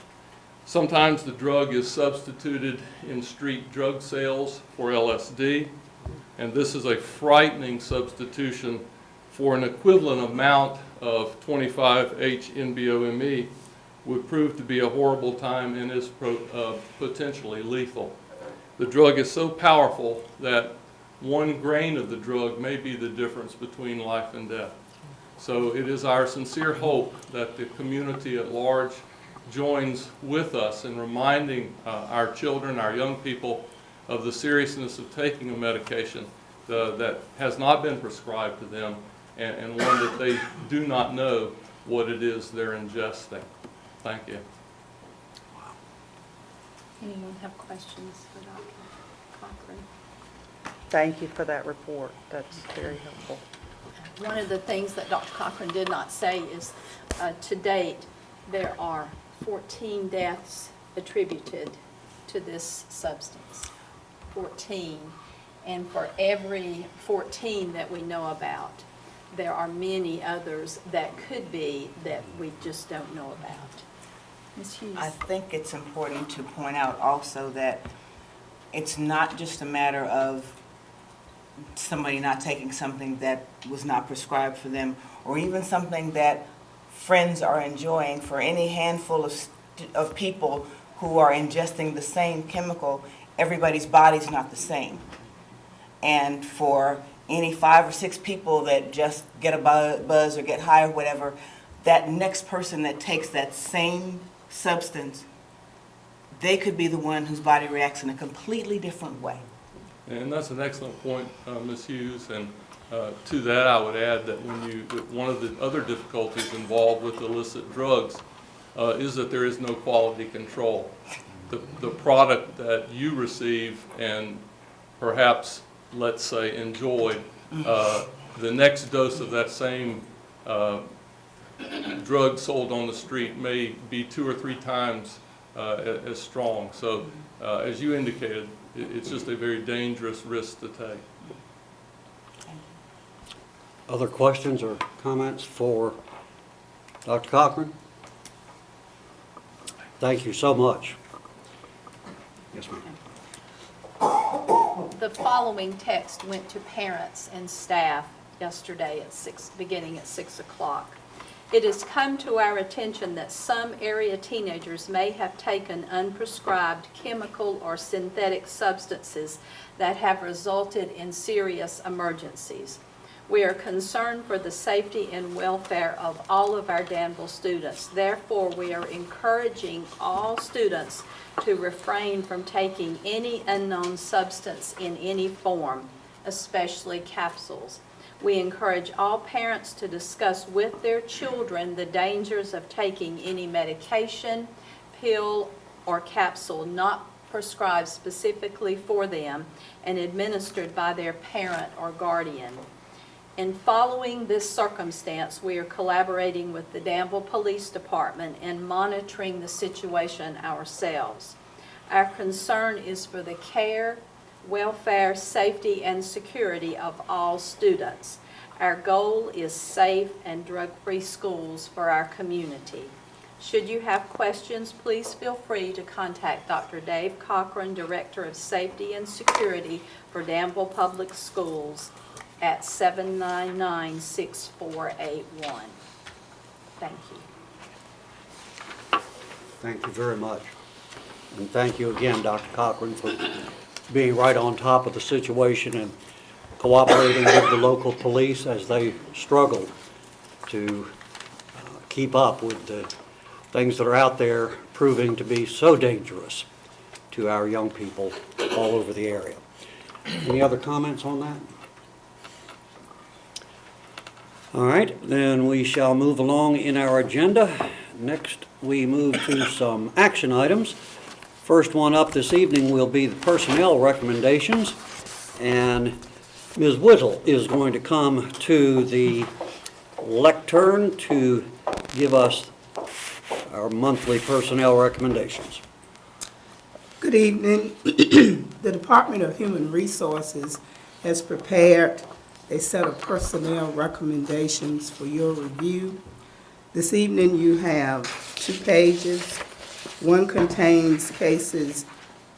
Sometimes the drug is substituted in street drug sales for LSD, and this is a frightening substitution for an equivalent amount of 25H-NBOME would prove to be a horrible time and is potentially lethal. The drug is so powerful that 1 grain of the drug may be the difference between life and death. So it is our sincere hope that the community at large joins with us in reminding our children, our young people, of the seriousness of taking a medication that has not been prescribed to them, and one that they do not know what it is they're ingesting. Thank you. Anyone have questions for Dr. Cochran? Thank you for that report. That's very helpful. One of the things that Dr. Cochran did not say is, to date, there are 14 deaths attributed to this substance. 14. And for every 14 that we know about, there are many others that could be that we just don't know about. Ms. Hughes? I think it's important to point out also that it's not just a matter of somebody not taking something that was not prescribed for them, or even something that friends are enjoying. For any handful of people who are ingesting the same chemical, everybody's body's not the same. And for any 5 or 6 people that just get a buzz or get high or whatever, that next person that takes that same substance, they could be the one whose body reacts in a completely different way. And that's an excellent point, Ms. Hughes. And to that, I would add that one of the other difficulties involved with illicit drugs is that there is no quality control. The product that you receive and perhaps, let's say, enjoyed, the next dose of that same drug sold on the street may be 2 or 3 times as strong. So, as you indicated, it's just a very dangerous risk to take. Other questions or comments for Dr. Cochran? Thank you so much. Yes, ma'am. The following text went to parents and staff yesterday at beginning at 6 o'clock. It has come to our attention that some area teenagers may have taken unprescribed chemical or synthetic substances that have resulted in serious emergencies. We are concerned for the safety and welfare of all of our Danville students. Therefore, we are encouraging all students to refrain from taking any unknown substance in any form, especially capsules. We encourage all parents to discuss with their children the dangers of taking any medication, pill, or capsule not prescribed specifically for them and administered by their parent or guardian. In following this circumstance, we are collaborating with the Danville Police Department and monitoring the situation ourselves. Our concern is for the care, welfare, safety, and security of all students. Our goal is safe and drug-free schools for our community. Should you have questions, please feel free to contact Dr. Dave Cochran, Director of Safety and Security for Danville Public Schools at 799-6481. Thank you. Thank you very much. And thank you again, Dr. Cochran, for being right on top of the situation and cooperating with the local police as they struggle to keep up with the things that are out there proving to be so dangerous to our young people all over the area. Any other comments on that? All right, then we shall move along in our agenda. Next, we move to some action items. First one up this evening will be the personnel recommendations, and Ms. Whittle is going to come to the lectern to give us our monthly personnel recommendations. Good evening. The Department of Human Resources has prepared a set of personnel recommendations for your review. This evening you have 2 pages. One contains cases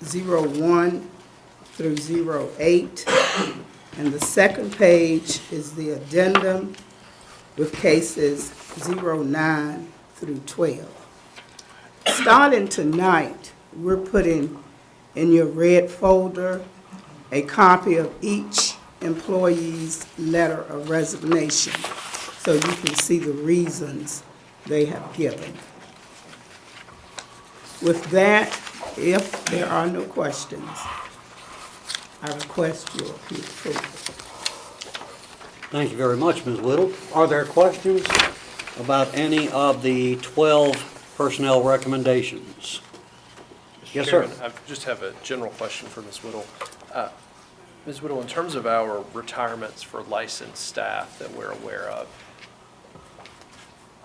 01 through 08, and the second page is the addendum with cases 09 through 12. Starting tonight, we're putting in your red folder a copy of each employee's letter of resignation so you can see the reasons they have given. With that, if there are no questions, I request your approval. Thank you very much, Ms. Whittle. Are there questions about any of the 12 personnel recommendations? Yes, sir. Chairman, I just have a general question for Ms. Whittle. Ms. Whittle, in terms of our retirements for licensed staff that we're aware of,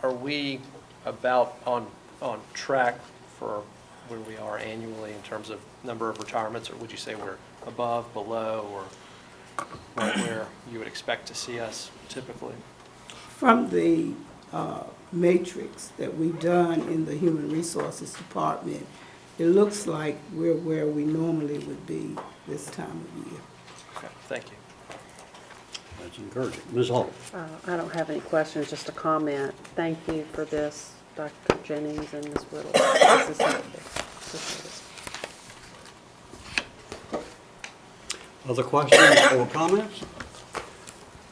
are we about on track for where we are annually in terms of number of retirements, or would you say we're above, below, or right where you would expect to see us typically? From the matrix that we've done in the Human Resources Department, it looks like we're where we normally would be this time of year. Okay, thank you. That's encouraging. Ms. Hall. I don't have any questions, just a comment. Thank you for this, Dr. Jennings and Ms. Whittle. This is helpful. Other questions or comments?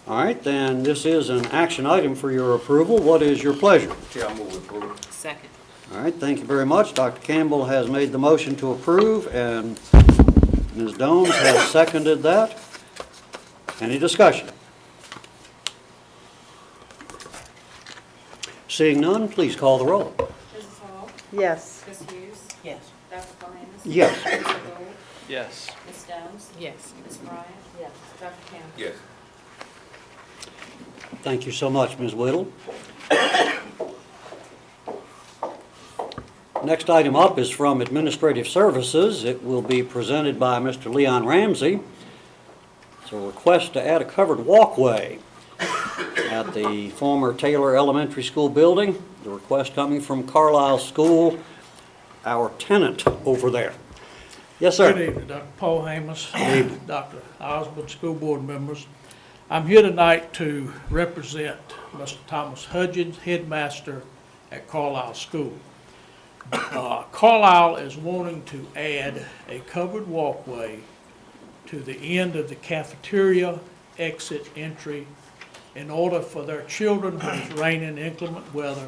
All right, then this is an action item for your approval. What is your pleasure? Chair, I move approval. Second. All right, thank you very much. Dr. Campbell has made the motion to approve, and Ms. Dones has seconded that. Any discussion? Seeing none, please call the roll. Mrs. Hall? Yes. Ms. Hughes? Yes. Dr. Flanagan? Yes. Mr. Gold? Yes. Ms. Jones? Yes. Ms. Bryant? Yes. Dr. Campbell? Yes. Thank you so much, Ms. Whittle. Next item up is from Administrative Services. It will be presented by Mr. Leon Ramsey. It's a request to add a covered walkway at the former Taylor Elementary School building. The request coming from Carlisle School, our tenant over there. Yes, sir. Good evening, Dr. Paul Hamus, Dr. Osborne, school board members. I'm here tonight to represent Mr. Thomas Hudgens, headmaster at Carlisle School. Carlisle is wanting to add a covered walkway to the end of the cafeteria exit entry in order for their children, when it's raining, inclement weather,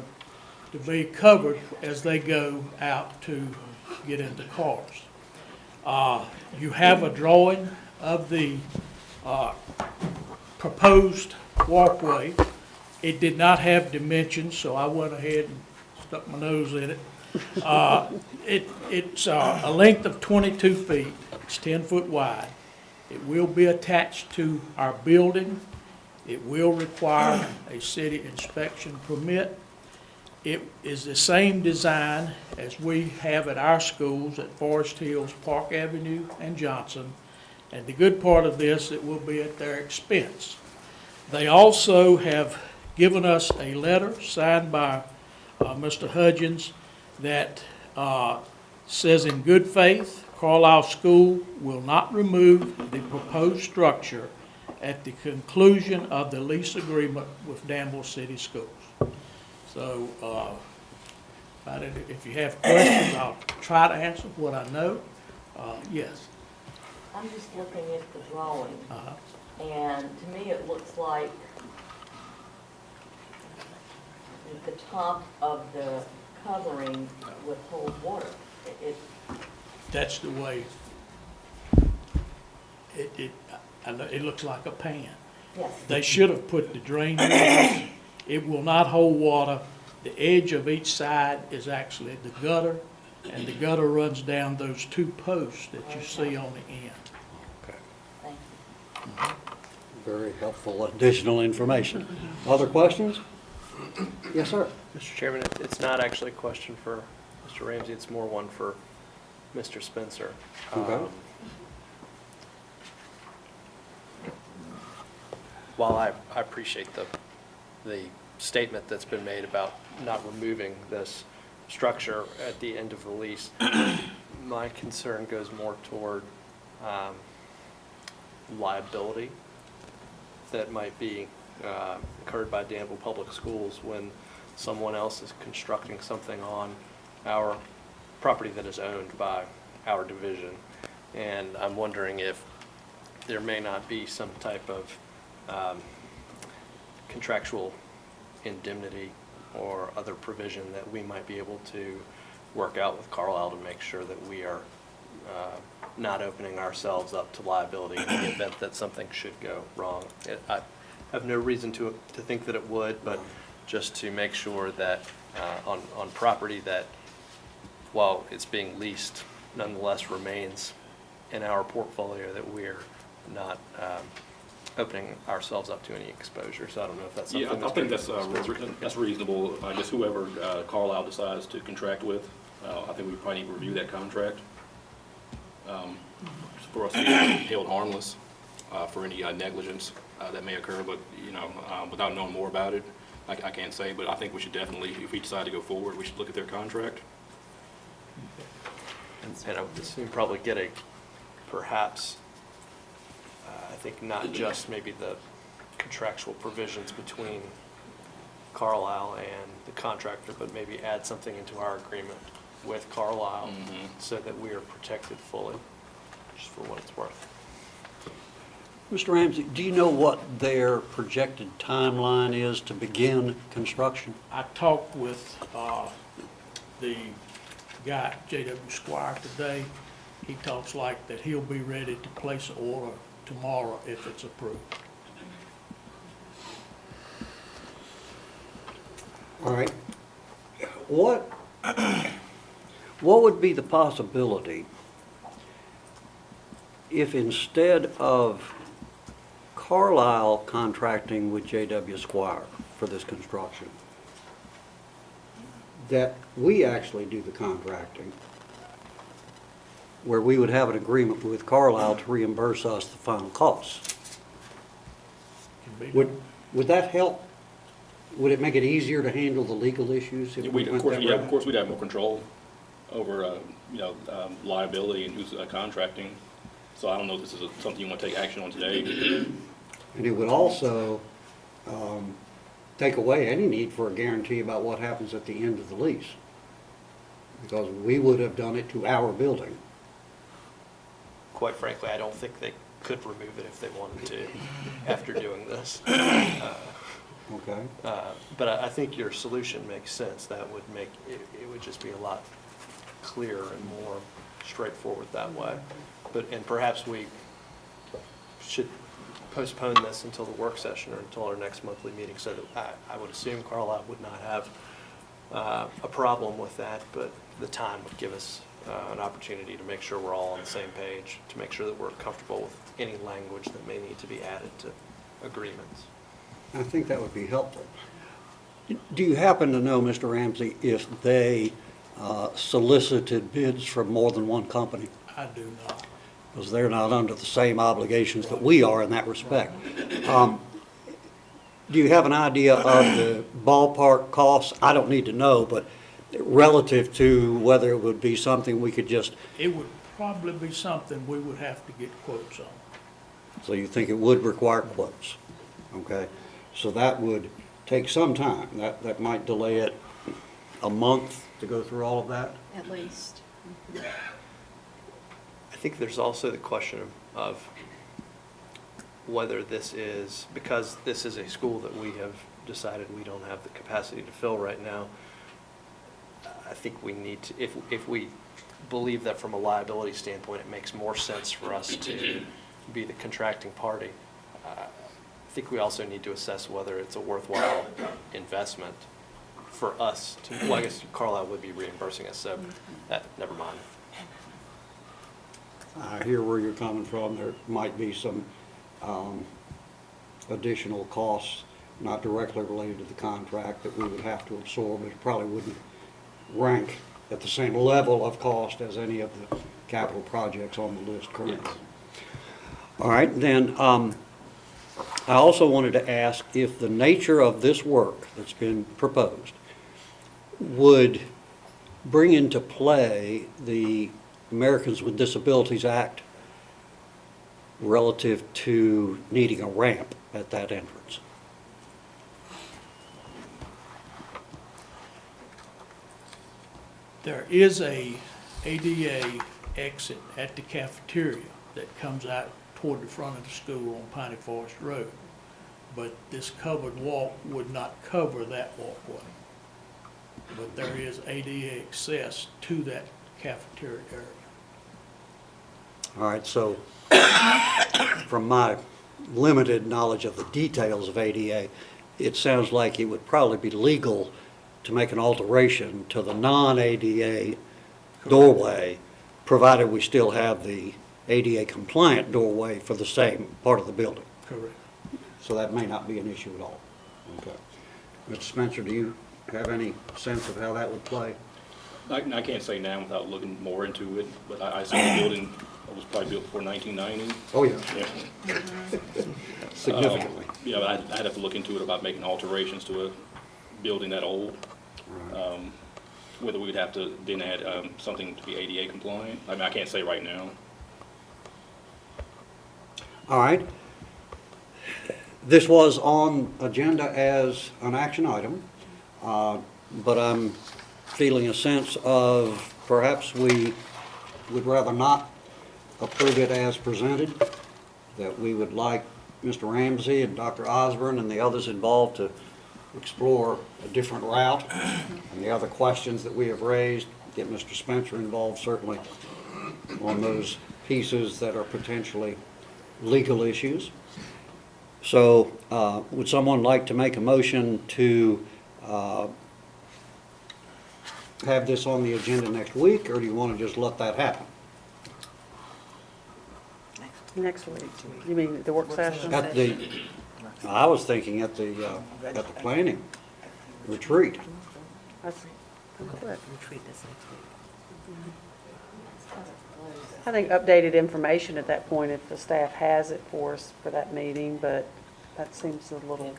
to be covered as they go out to get into cars. You have a drawing of the proposed walkway. It did not have dimensions, so I went ahead and stuck my nose in it. It's a length of 22 feet. It's 10 foot wide. It will be attached to our building. It will require a city inspection permit. It is the same design as we have at our schools at Forest Hills, Park Avenue, and Johnson. And the good part of this, it will be at their expense. They also have given us a letter signed by Mr. Hudgens that says in good faith, Carlisle School will not remove the proposed structure at the conclusion of the lease agreement with Danville City Schools. So, if you have questions, I'll try to answer what I know. Yes. I'm just looking at the drawing, and to me, it looks like the top of the covering would hold water. That's the way it looks like a pan. Yes. They should have put the drain in. It will not hold water. The edge of each side is actually the gutter, and the gutter runs down those two posts that you see on the end. Thank you. Very helpful additional information. Other questions? Yes, sir. Mr. Chairman, it's not actually a question for Mr. Ramsey, it's more one for Mr. Spencer. Okay. While I appreciate the statement that's been made about not removing this structure at the end of the lease, my concern goes more toward liability that might be incurred by Danville Public Schools when someone else is constructing something on our property that is owned by our division. And I'm wondering if there may not be some type of contractual indemnity or other provision that we might be able to work out with Carlisle to make sure that we are not opening ourselves up to liability in the event that something should go wrong. I have no reason to think that it would, but just to make sure that on property that, while it's being leased, nonetheless remains in our portfolio, that we're not opening ourselves up to any exposure. So I don't know if that's something. Yeah, I think that's reasonable. I guess whoever Carlisle decides to contract with, I think we probably need to review that contract for us to be held harmless for any negligence that may occur. But without knowing more about it, I can't say. But I think we should definitely, if we decide to go forward, we should look at their contract. And I would assume probably get a, perhaps, I think not just maybe the contractual provisions between Carlisle and the contractor, but maybe add something into our agreement with Carlisle so that we are protected fully, just for what it's worth. Mr. Ramsey, do you know what their projected timeline is to begin construction? I talked with the guy, J.W. Squire, today. He talks like that he'll be ready to place an order tomorrow if it's approved. All right. What would be the possibility if instead of Carlisle contracting with J.W. Squire for this construction, that we actually do the contracting, where we would have an agreement with Carlisle to reimburse us the final costs? Would that help? Would it make it easier to handle the legal issues if we went that route? Of course, we'd have more control over liability and who's contracting. So I don't know if this is something you want to take action on today. And it would also take away any need for a guarantee about what happens at the end of the lease, because we would have done it to our building. Quite frankly, I don't think they could remove it if they wanted to after doing this. Okay. But I think your solution makes sense. That would make, it would just be a lot clearer and more straightforward that way. And perhaps we should postpone this until the work session or until our next monthly meeting, so that I would assume Carlisle would not have a problem with that, but the time would give us an opportunity to make sure we're all on the same page, to make sure that we're comfortable with any language that may need to be added to agreements. I think that would be helpful. Do you happen to know, Mr. Ramsey, if they solicited bids from more than one company? I do not. because they're not under the same obligations that we are in that respect. Do you have an idea of the ballpark costs? I don't need to know, but relative to whether it would be something we could just, It would probably be something we would have to get quotes on. so you think it would require quotes? Okay, so that would take some time. That might delay it a month to go through all of that? At least. I think there's also the question of whether this is, because this is a school that we have decided we don't have the capacity to fill right now, I think we need to, if we believe that from a liability standpoint, it makes more sense for us to be the contracting party, I think we also need to assess whether it's a worthwhile investment for us to, well, I guess Carlisle would be reimbursing us, so that, never mind. I hear where you're coming from. There might be some additional costs not directly related to the contract that we would have to absorb. It probably wouldn't rank at the same level of cost as any of the capital projects on the list currently. All right, then I also wanted to ask if the nature of this work that's been proposed would bring into play the Americans with Disabilities Act relative to needing a ramp at that entrance. There is a ADA exit at the cafeteria that comes out toward the front of the school on Piney Forest Road. But this covered walk would not cover that walkway. But there is ADA access to that cafeteria area. All right, so from my limited knowledge of the details of ADA, it sounds like it would probably be legal to make an alteration to the non-ADA doorway, provided we still have the ADA compliant doorway for the same part of the building. Correct. So that may not be an issue at all. Okay. Mr. Spencer, do you have any sense of how that would play? I can't say now without looking more into it, but I see the building was probably built before 1990. Oh, yeah. Yeah. Significantly. Yeah, but I'd have to look into it about making alterations to a building that old. Right. Whether we'd have to then add something to be ADA compliant. I mean, I can't say right now. All right. This was on agenda as an action item, but I'm feeling a sense of perhaps we would rather not approve it as presented, that we would like Mr. Ramsey and Dr. Osborne and the others involved to explore a different route, and the other questions that we have raised, get Mr. Spencer involved certainly on those pieces that are potentially legal issues. So would someone like to make a motion to have this on the agenda next week, or do you want to just let that happen? Next week. You mean the work session? At the, I was thinking at the planning retreat. That's quick. I think updated information at that point if the staff has it for us for that meeting, but that seems a little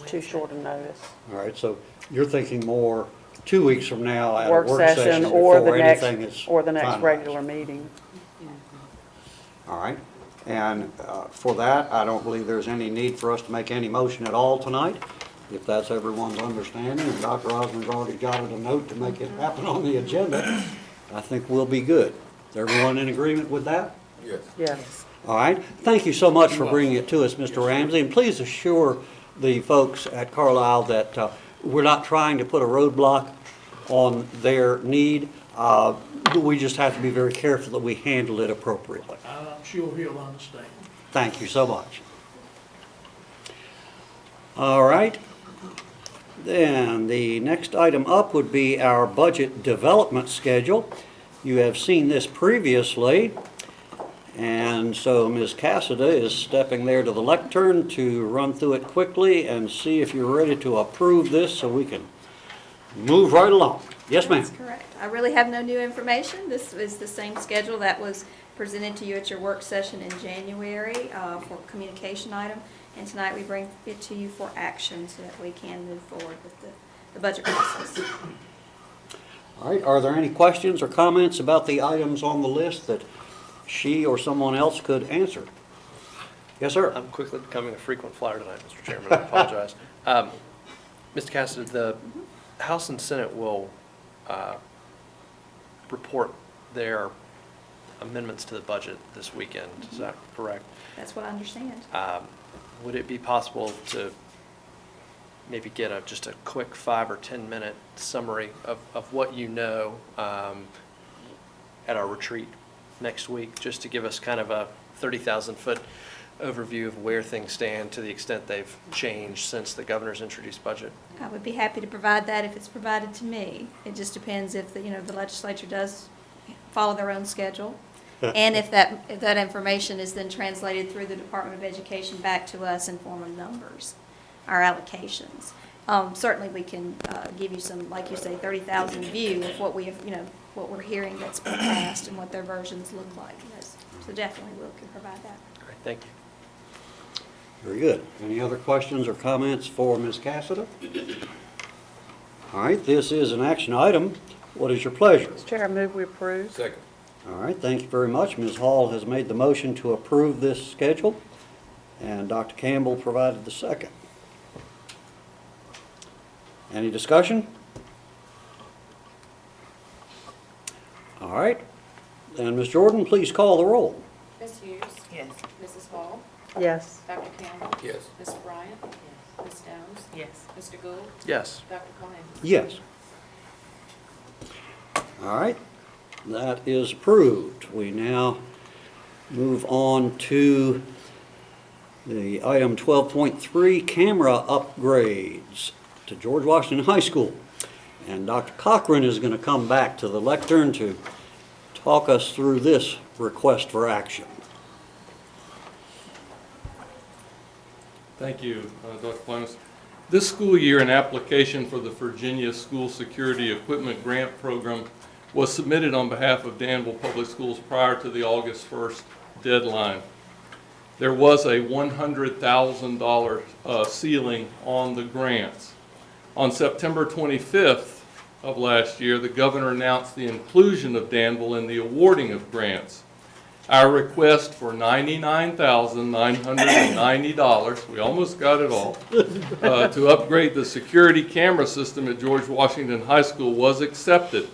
too short a notice. All right, so you're thinking more 2 weeks from now at a Work session or before the next, anything is or the next finalized. regular meeting. All right, and for that, I don't believe there's any need for us to make any motion at all tonight, if that's everyone's understanding, and Dr. Osmond's already jotted a note to make it happen on the agenda. I think we'll be good. Is everyone in agreement with that? Yes. Yes. All right, thank you so much for bringing it to us, Mr. Ramsey, and please assure the folks at Carlisle that we're not trying to put a roadblock on their need. We just have to be very careful that we handle it appropriately. I'm sure he'll understand. Thank you so much. All right. Then the next item up would be our budget development schedule. You have seen this previously, and so Ms. Cassida is stepping there to the lectern to run through it quickly and see if you're ready to approve this so we can move right along. Yes, ma'am. That's correct. I really have no new information. This is the same schedule that was presented to you at your work session in January for communication item, and tonight we bring it to you for action so that we can move forward with the budget process. All right, are there any questions or comments about the items on the list that she or someone else could answer? Yes, sir. I'm quickly becoming a frequent flyer tonight, Mr. Chairman. I apologize. Mr. Cassidy, the House and Senate will report their amendments to the budget this weekend. Is that correct? That's what I understand. Would it be possible to maybe get just a quick 5 or 10 minute summary of what you know at our retreat next week, just to give us kind of a 30,000 foot overview of where things stand to the extent they've changed since the governor's introduced budget? I would be happy to provide that if it's provided to me. It just depends if the legislature does follow their own schedule. And if that information is then translated through the Department of Education back to us in form of numbers, our allocations. Certainly we can give you some, like you say, 30,000 view of what we have, what we're hearing that's been passed and what their versions look like. Yes. So definitely we can provide that. Great, thank you. Very good. Any other questions or comments for Ms. Cassida? All right, this is an action item. What is your pleasure? Mr. Chair, I move we approve. Second. All right, thank you very much. Ms. Hall has made the motion to approve this schedule, and Dr. Campbell provided the second. Any discussion? All right, then Ms. Jordan, please call the roll. Ms. Hughes? Yes. Mrs. Hall? Yes. Dr. Campbell? Yes. Mr. Bryant? Yes. Ms. Downs? Yes. Mr. Gould? Yes. Dr. Cohen? Yes. All right, that is approved. We now move on to the item 12.3, camera upgrades to George Washington High School. And Dr. Cochran is going to come back to the lectern to talk us through this request for action. Thank you, Dr. Clemens. This school year, an application for the Virginia School Security Equipment Grant Program was submitted on behalf of Danville Public Schools prior to the August 1st deadline. There was a $100,000 ceiling on the grants. On September 25th of last year, the governor announced the inclusion of Danville in the awarding of grants. Our request for $99,990, we almost got it all, to upgrade the security camera system at George Washington High School was accepted.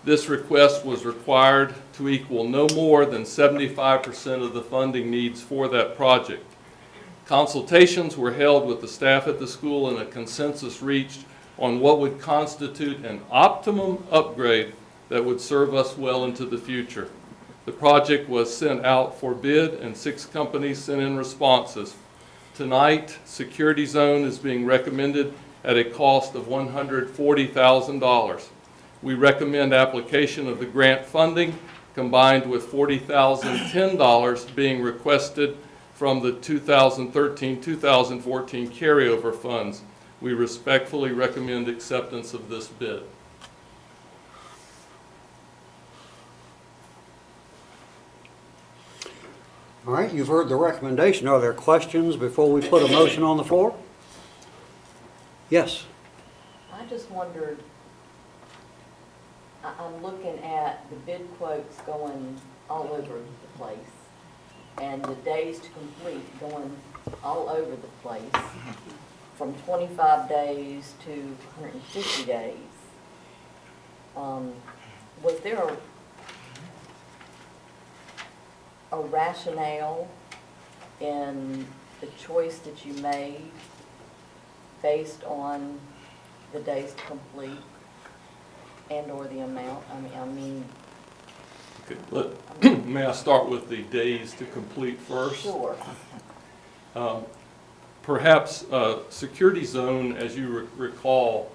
This request was required to equal no more than 75% of the funding needs for that project. Consultations were held with the staff at the school and a consensus reached on what would constitute an optimum upgrade that would serve us well into the future. The project was sent out for bid and 6 companies sent in responses. Tonight, Security Zone is being recommended at a cost of $140,000. We recommend application of the grant funding combined with $40,010 being requested from the 2013-2014 carryover funds. We respectfully recommend acceptance of this bid. All right, you've heard the recommendation. Are there questions before we put a motion on the floor? Yes. I just wondered, I'm looking at the bid quotes going all over the place and the days to complete going all over the place, from 25 days to 150 days. Was there a rationale in the choice that you made based on the days to complete and or the amount? I mean. Okay, may I start with the days to complete first? Sure. Perhaps Security Zone, as you recall,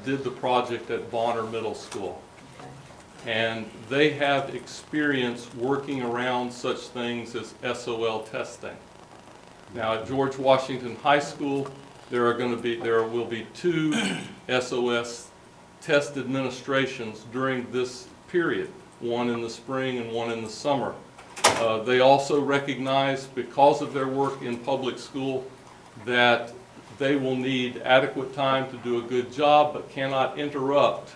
did the project at Bonner Middle School. And they have experience working around such things as SOL testing. Now at George Washington High School, there will be 2 SOS test administrations during this period, one in the spring and one in the summer. They also recognize, because of their work in public school, that they will need adequate time to do a good job, but cannot interrupt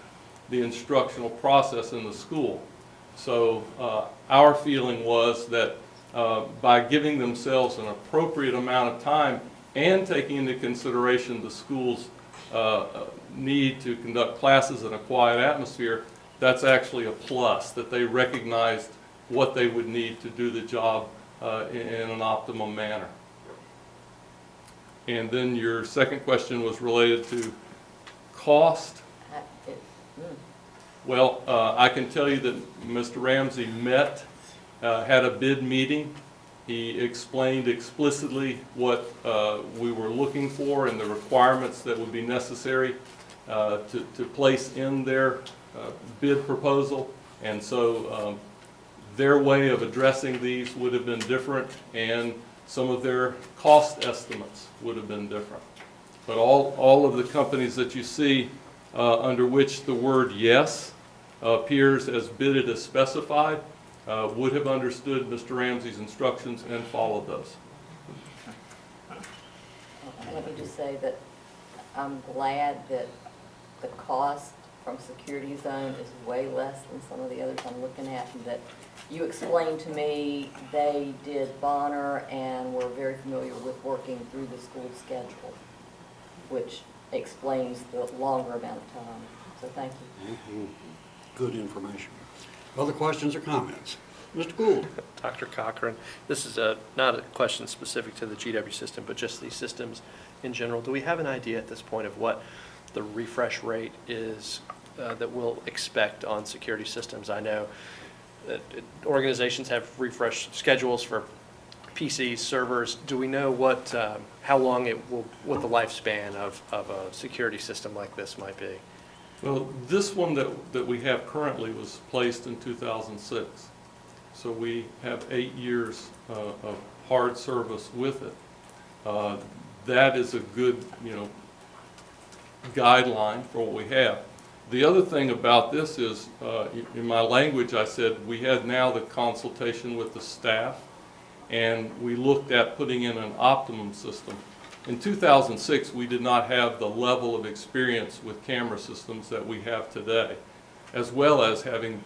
the instructional process in the school. So our feeling was that by giving themselves an appropriate amount of time and taking into consideration the school's need to conduct classes in a quiet atmosphere, that's actually a plus, that they recognized what they would need to do the job in an optimum manner. And then your second question was related to cost. Well, I can tell you that Mr. Ramsey had a bid meeting. He explained explicitly what we were looking for and the requirements that would be necessary to place in their bid proposal. And so their way of addressing these would have been different, and some of their cost estimates would have been different. But all of the companies that you see under which the word yes appears as bidded as specified would have understood Mr. Ramsey's instructions and followed those. Let me just say that I'm glad that the cost from security zone is way less than some of the others I'm looking at, and that you explained to me they did Bonner and were very familiar with working through the school schedule, which explains the longer amount of time. So thank you. Mm-hmm. Good information. Other questions or comments? Mr. Gould. Dr. Cochran, this is not a question specific to the GW system, but just these systems in general. Do we have an idea at this point of what the refresh rate is that we'll expect on security systems? I know that organizations have refresh schedules for PCs, servers. Do we know what, how long what the lifespan of a security system like this might be? Well, this one that we have currently was placed in 2006. So we have 8 years of hard service with it. That is a good, guideline for what we have. The other thing about this is, in my language, I said we had now the consultation with the staff, and we looked at putting in an optimum system. In 2006, we did not have the level of experience with camera systems that we have today, as well as having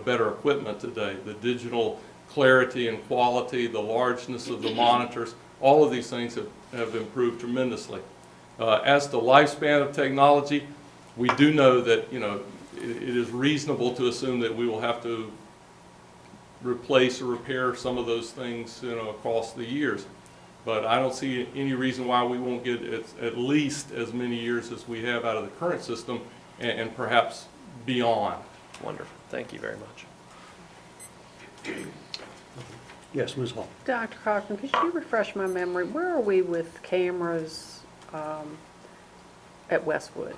better equipment today. The digital clarity and quality, the largeness of the monitors, all of these things have improved tremendously. As to lifespan of technology, we do know that it is reasonable to assume that we will have to replace or repair some of those things across the years. But I don't see any reason why we won't get at least as many years as we have out of the current system, and perhaps beyond. Wonderful. Thank you very much. Yes, Ms. Hall. Dr. Cochran, could you refresh my memory? Where are we with cameras at Westwood?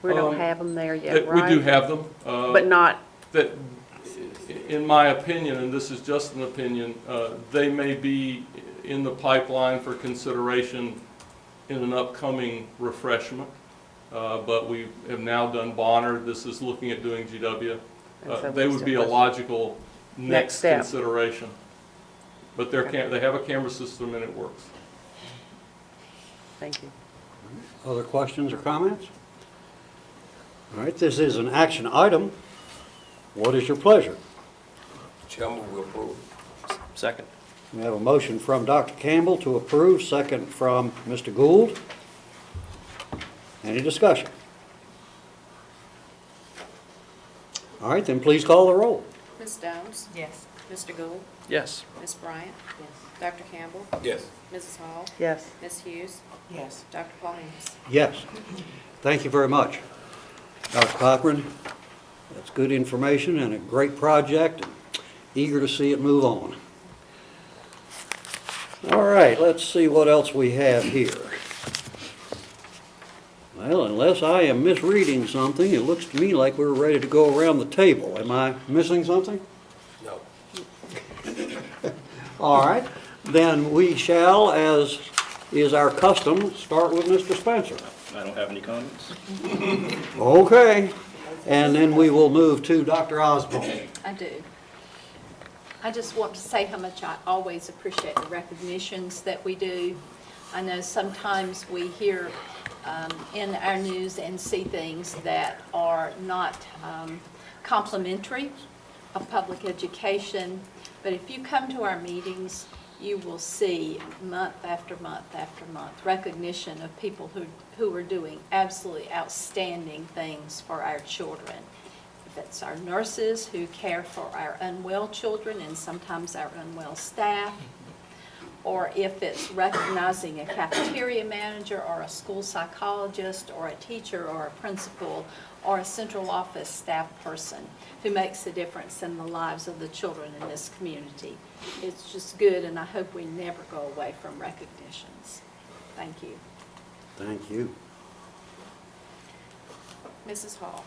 We don't have them there yet, right? We do have them. But not... That, in my opinion, and this is just an opinion, they may be in the pipeline for consideration in an upcoming refreshment. But we have now done Bonner. This is looking at doing GW. They would be a logical next consideration. But they have a camera system and it works. Thank you. Other questions or comments? All right, this is an action item. What is your pleasure? Chairman will approve. Second. We have a motion from Dr. Campbell to approve, second from Mr. Gould. Any discussion? All right, then please call the roll. Ms. Downs? Yes. Mr. Gould? Yes. Ms. Bryant? Yes. Dr. Campbell? Yes. Mrs. Hall? Yes. Ms. Hughes? Yes. Dr. Paulinus? Yes. Thank you very much, Dr. Cochran. That's good information and a great project. Eager to see it move on. All right, let's see what else we have here. Well, unless I am misreading something, it looks to me like we're ready to go around the table. Am I missing something? No. All right, then we shall, as is our custom, start with Mr. Spencer. I don't have any comments. Okay, and then we will move to Dr. Osborne. I do. I just want to say how much I always appreciate the recognitions that we do. I know sometimes we hear in our news and see things that are not complimentary of public education, but if you come to our meetings, you will see month after month after month recognition of people who are doing absolutely outstanding things for our children. If it's our nurses who care for our unwell children and sometimes our unwell staff, or if it's recognizing a cafeteria manager or a school psychologist or a teacher or a principal or a central office staff person who makes a difference in the lives of the children in this community. It's just good, and I hope we never go away from recognitions. Thank you. Thank you. Mrs. Hall.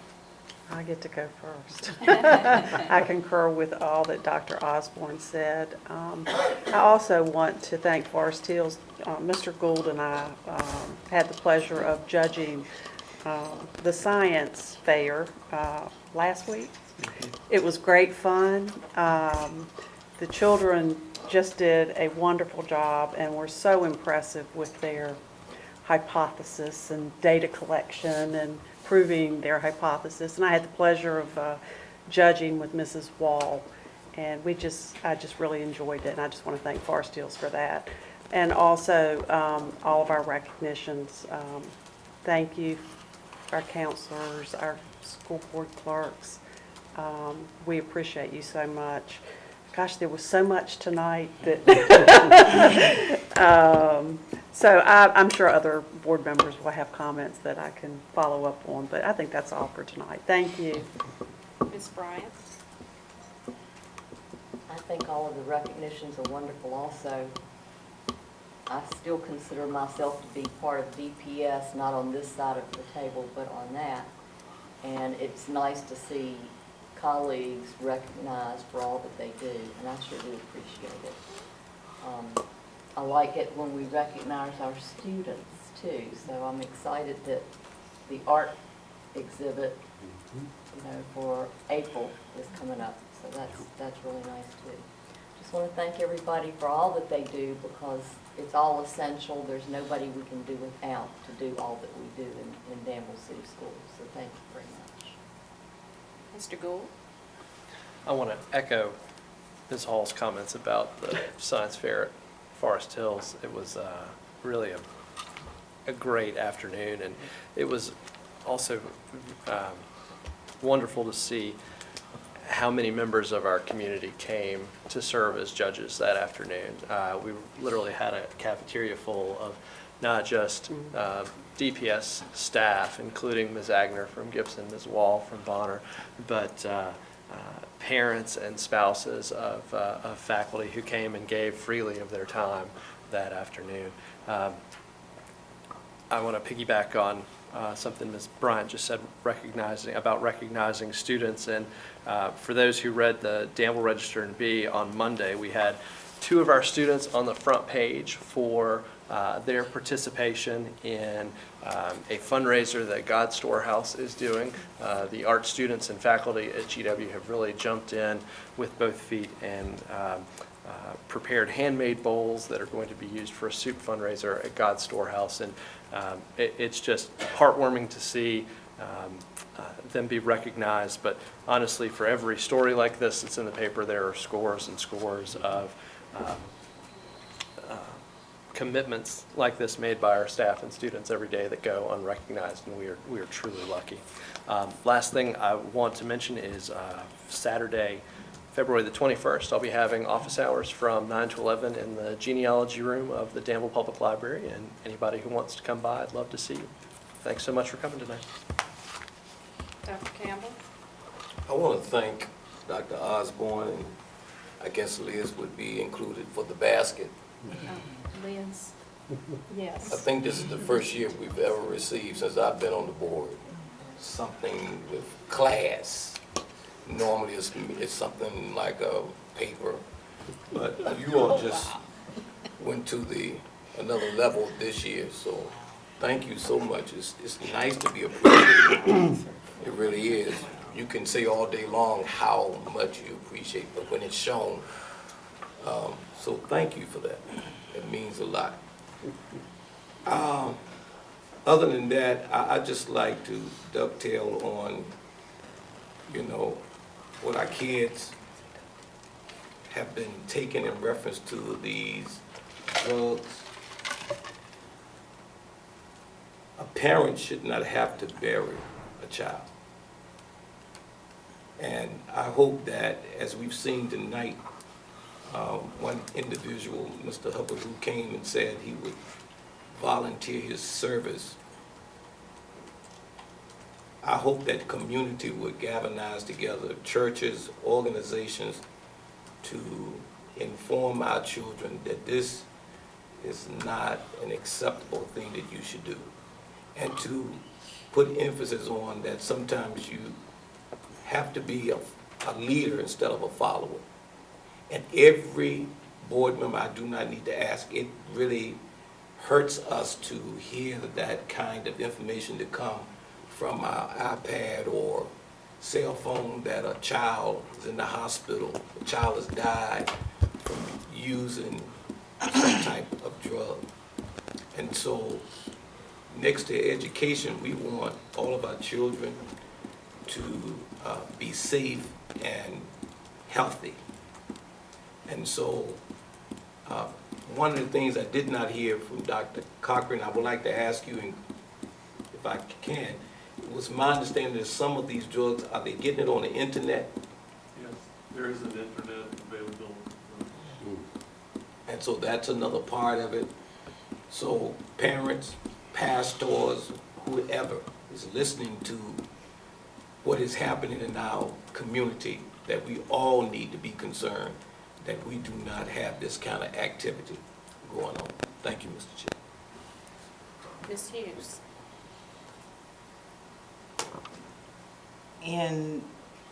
I get to go first. I concur with all that Dr. Osborne said. I also want to thank Forest Hills. Mr. Gould and I had the pleasure of judging the science fair last week. It was great fun. The children just did a wonderful job and were so impressive with their hypothesis and data collection and proving their hypothesis. And I had the pleasure of judging with Mrs. Wall, and I just really enjoyed it, and I just want to thank Forest Hills for that. And also all of our recognitions. Thank you, our counselors, our school board clerks. We appreciate you so much. Gosh, there was so much tonight that so I'm sure other board members will have comments that I can follow up on, but I think that's all for tonight. Thank you. Ms. Bryant. I think all of the recognitions are wonderful also. I still consider myself to be part of DPS, not on this side of the table, but on that. And it's nice to see colleagues recognized for all that they do, and I sure do appreciate it. I like it when we recognize our students too, so I'm excited that the art exhibit, for April is coming up, so that's really nice too. Just want to thank everybody for all that they do, because it's all essential. There's nobody we can do without to do all that we do in Danville City Schools, so thank you very much. Mr. Gould. I want to echo Ms. Hall's comments about the science fair at Forest Hills. It was really a great afternoon, and it was also wonderful to see how many members of our community came to serve as judges that afternoon. We literally had a cafeteria full of not just DPS staff, including Ms. Agner from Gibson, Ms. Wall from Bonner, but parents and spouses of faculty who came and gave freely of their time that afternoon. I want to piggyback on something Ms. Bryant just said, recognizing students. And for those who read the Danville Register and Bee on Monday, we had 2 of our students on the front page for their participation in a fundraiser that God Storehouse is doing. The art students and faculty at GW have really jumped in with both feet and prepared handmade bowls that are going to be used for a soup fundraiser at God Storehouse. And it's just heartwarming to see them be recognized. But honestly, for every story like this that's in the paper, there are scores and scores of commitments like this made by our staff and students every day that go unrecognized, and we are truly lucky. Last thing I want to mention is Saturday, February the 21st, I'll be having office hours from 9 to 11 in the genealogy room of the Danville Public Library, and anybody who wants to come by, I'd love to see you. Thanks so much for coming tonight. Dr. Campbell. I want to thank Dr. Osborne, and I guess Liz would be included for the basket. Liz. I Yes. think this is the first year we've ever received, since I've been on the board, something with class. Normally it's something like a paper, but you all just went to another level this year, so thank you so much. It's nice to be appreciated. It really is. You can say all day long how much you appreciate, but when it's shown, So thank you for that. It means a lot. Other than that, I'd just like to dovetail on, what our kids have been taking in reference to these drugs. A parent should not have to bury a child. And I hope that, as we've seen tonight, one individual, Mr. Hubbard, who came and said he would volunteer his service, I hope that community would galvanize together, churches, organizations, to inform our children that this is not an acceptable thing that you should do. And to put emphasis on that sometimes you have to be a leader instead of a follower. And every board member, I do not need to ask, it really hurts us to hear that kind of information to come from our iPad or cell phone that a child is in the hospital, a child has died from using some type of drug. And so next to education, we want all of our children to be safe and healthy. And so one of the things I did not hear from Dr. Cochran, I would like to ask you, if I can, it was my understanding that some of these drugs, are they getting it on the internet? Yes, there is an internet available. And so that's another part of it. So parents, pastors, whoever is listening to what is happening in our community, that we all need to be concerned that we do not have this kind of activity going on. Thank you, Mr. Chair. Ms. Hughes? In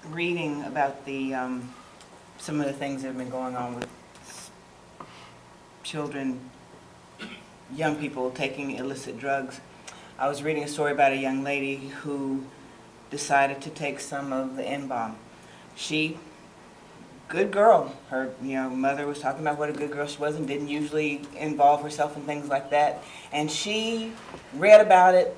reading about the some of the things that have been going on with children, young people taking illicit drugs, I was reading a story about a young lady who decided to take some of the N-bomb. She, good girl, her mother was talking about what a good girl she was and didn't usually involve herself in things like that. And she read about it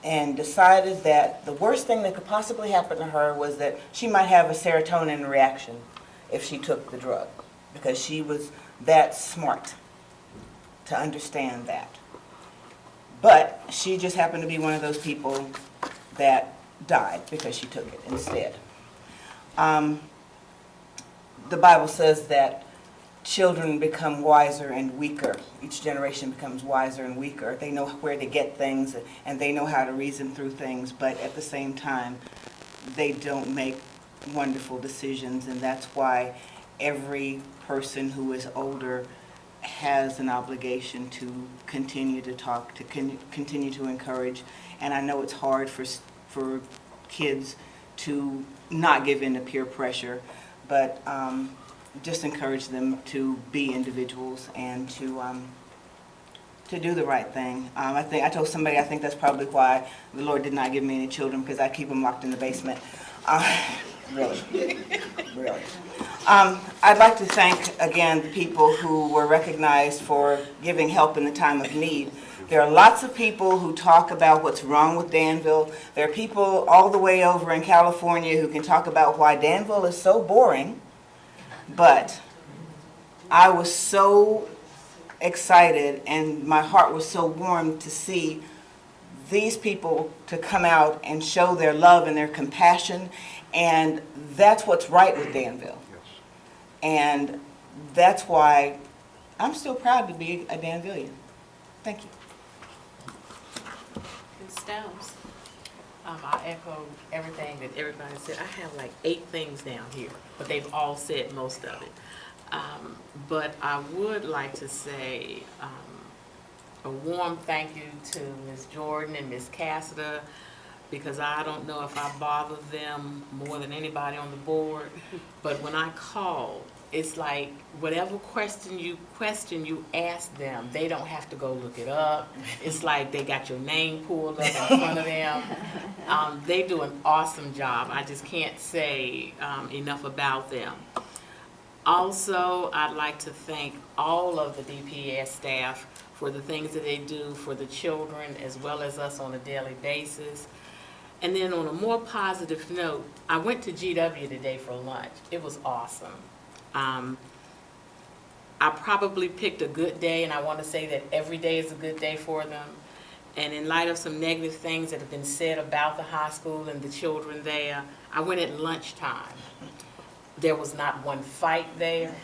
and decided that the worst thing that could possibly happen to her was that she might have a serotonin reaction if she took the drug, because she was that smart to understand that. But she just happened to be one of those people that died because she took it instead. The Bible says that children become wiser and weaker. Each generation becomes wiser and weaker. They know where to get things and they know how to reason through things, but at the same time, they don't make wonderful decisions, and that's why every person who is older has an obligation to continue to talk, to continue to encourage. And I know it's hard for kids to not give in to peer pressure, but just encourage them to be individuals and to do the right thing. I told somebody I think that's probably why the Lord did not give me any children, because I keep them locked in the basement. Really. I'd like to thank again the people who were recognized for giving help in the time of need. There are lots of people who talk about what's wrong with Danville. There are people all the way over in California who can talk about why Danville is so boring. But I was so excited and my heart was so warm to see these people to come out and show their love and their compassion, and that's what's right with Danville. And that's why I'm still proud to be a Danvillian. Thank you. Ms. Stones? I echo everything that everybody said. I have like 8 things down here, but they've all said most of it. But I would like to say a warm thank you to Ms. Jordan and Ms. Cassida, because I don't know if I bother them more than anybody on the board, but when I call, it's like whatever question you ask them, they don't have to go look it up. It's like they got your name pulled up in front of them. They do an awesome job. I just can't say enough about them. Also, I'd like to thank all of the DPS staff for the things that they do for the children as well as us on a daily basis. And then on a more positive note, I went to GW today for lunch. It was awesome. I probably picked a good day, and I want to say that every day is a good day for them. And in light of some negative things that have been said about the high school and the children there, I went at lunchtime. There was not one fight there.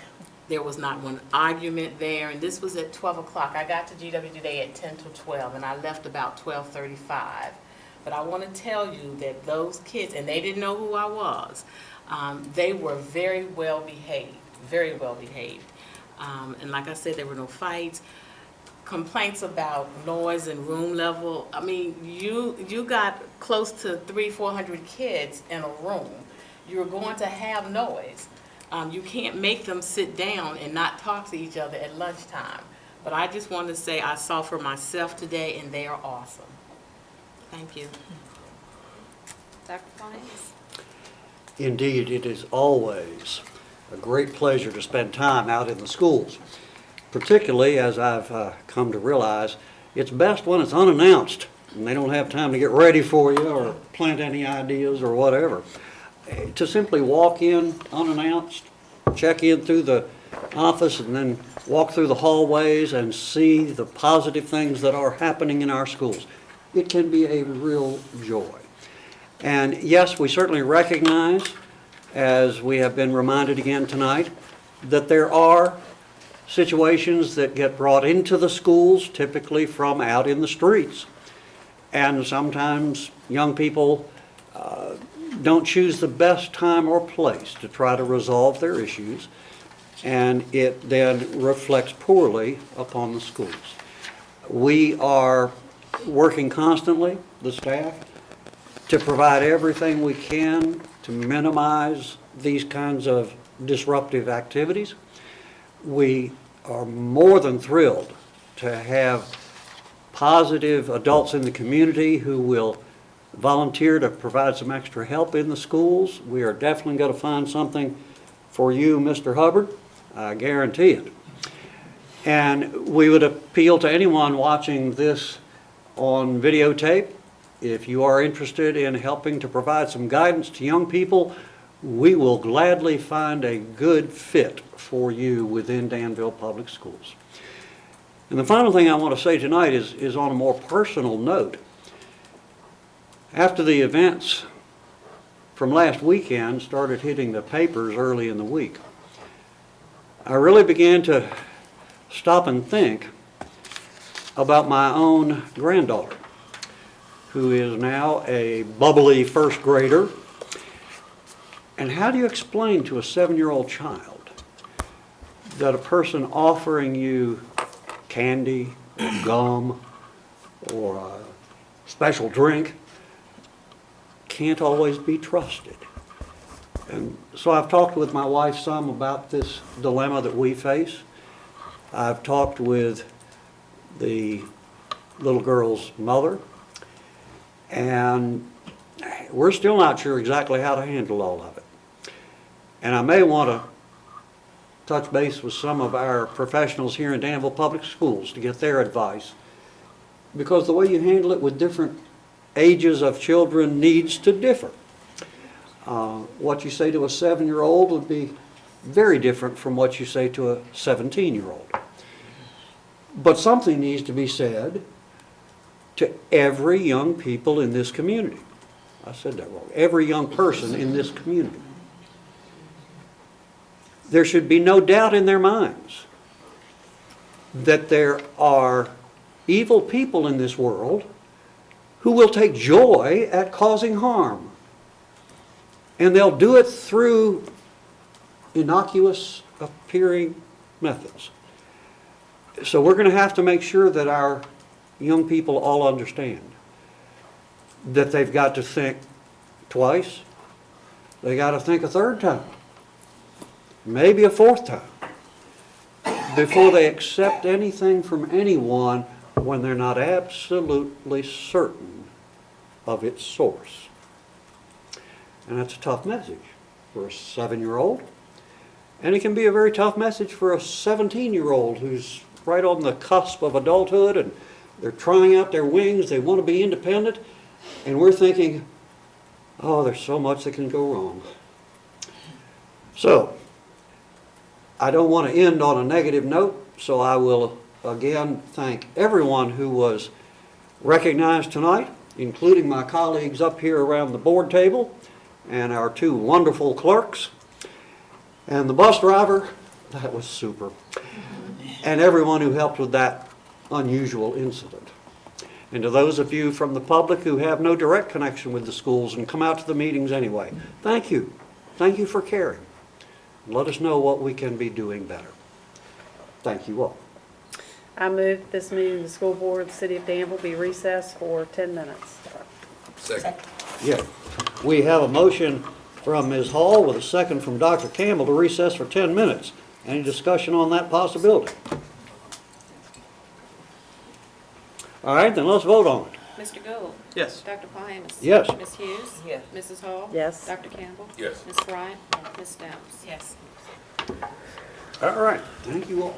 There was not one argument there, and this was at 12 o'clock. I got to GW today at 10 to 12, and I left about 12:35. But I want to tell you that those kids, and they didn't know who I was, they were very well behaved, very well behaved. And like I said, there were no fights. Complaints about noise and room level. I mean, you got close to 300-400 kids in a room. You're going to have noise. You can't make them sit down and not talk to each other at lunchtime. But I just want to say I saw for myself today, and they are awesome. Thank you. Dr. Collins? Indeed, it is always a great pleasure to spend time out in the schools, particularly as I've come to realize it's best when it's unannounced and they don't have time to get ready for you or plant any ideas or whatever. To simply walk in unannounced, check in through the office and then walk through the hallways and see the positive things that are happening in our schools, it can be a real joy. And yes, we certainly recognize, as we have been reminded again tonight, that there are situations that get brought into the schools, typically from out in the streets. And sometimes young people don't choose the best time or place to try to resolve their issues, and it then reflects poorly upon the schools. We are working constantly, the staff, to provide everything we can to minimize these kinds of disruptive activities. We are more than thrilled to have positive adults in the community who will volunteer to provide some extra help in the schools. We are definitely going to find something for you, Mr. Hubbard. I guarantee it. And we would appeal to anyone watching this on videotape. If you are interested in helping to provide some guidance to young people, we will gladly find a good fit for you within Danville Public Schools. And the final thing I want to say tonight is on a more personal note. After the events from last weekend started hitting the papers early in the week, I really began to stop and think about my own granddaughter, who is now a bubbly first grader. And how do you explain to a 7-year-old child that a person offering you candy or gum or a special drink can't always be trusted? And so I've talked with my wife some about this dilemma that we face. I've talked with the little girl's mother, and we're still not sure exactly how to handle all of it. And I may want to touch base with some of our professionals here in Danville Public Schools to get their advice, because the way you handle it with different ages of children needs to differ. What you say to a 7-year-old would be very different from what you say to a 17-year-old. But something needs to be said to every young people in this community. I said that wrong. Every young person in this community. There should be no doubt in their minds that there are evil people in this world who will take joy at causing harm. And they'll do it through innocuous appearing methods. So we're going to have to make sure that our young people all understand that they've got to think twice. They got to think a third time, maybe a fourth time, before they accept anything from anyone when they're not absolutely certain of its source. And that's a tough message for a 7-year-old And it can be a very tough message for a 17-year-old who's right on the cusp of adulthood, and they're trying out their wings, they want to be independent, and we're thinking, oh, there's so much that can go wrong. So, I don't want to end on a negative note, so I will again thank everyone who was recognized tonight, including my colleagues up here around the board table, and our two wonderful clerks, and the bus driver. That was super. And everyone who helped with that unusual incident. And to those of you from the public who have no direct connection with the schools and come out to the meetings anyway, thank you. Thank you for caring. Let us know what we can be doing better. Thank you all. I move that this meeting of the school board of the city of Danville be recessed for 10 minutes. Second. Yeah. We have a motion from Ms. Hall with a second from Dr. Campbell to recess for 10 minutes. Any discussion on that possibility? All right, then let's vote on it. Mr. Gould? Yes. Dr. Pahamas? Yes. Ms. Hughes? Yes. Mrs. Hall? Yes. Dr. Campbell? Yes. Ms. Bryant? Ms. Downs? Yes. All right, thank you all.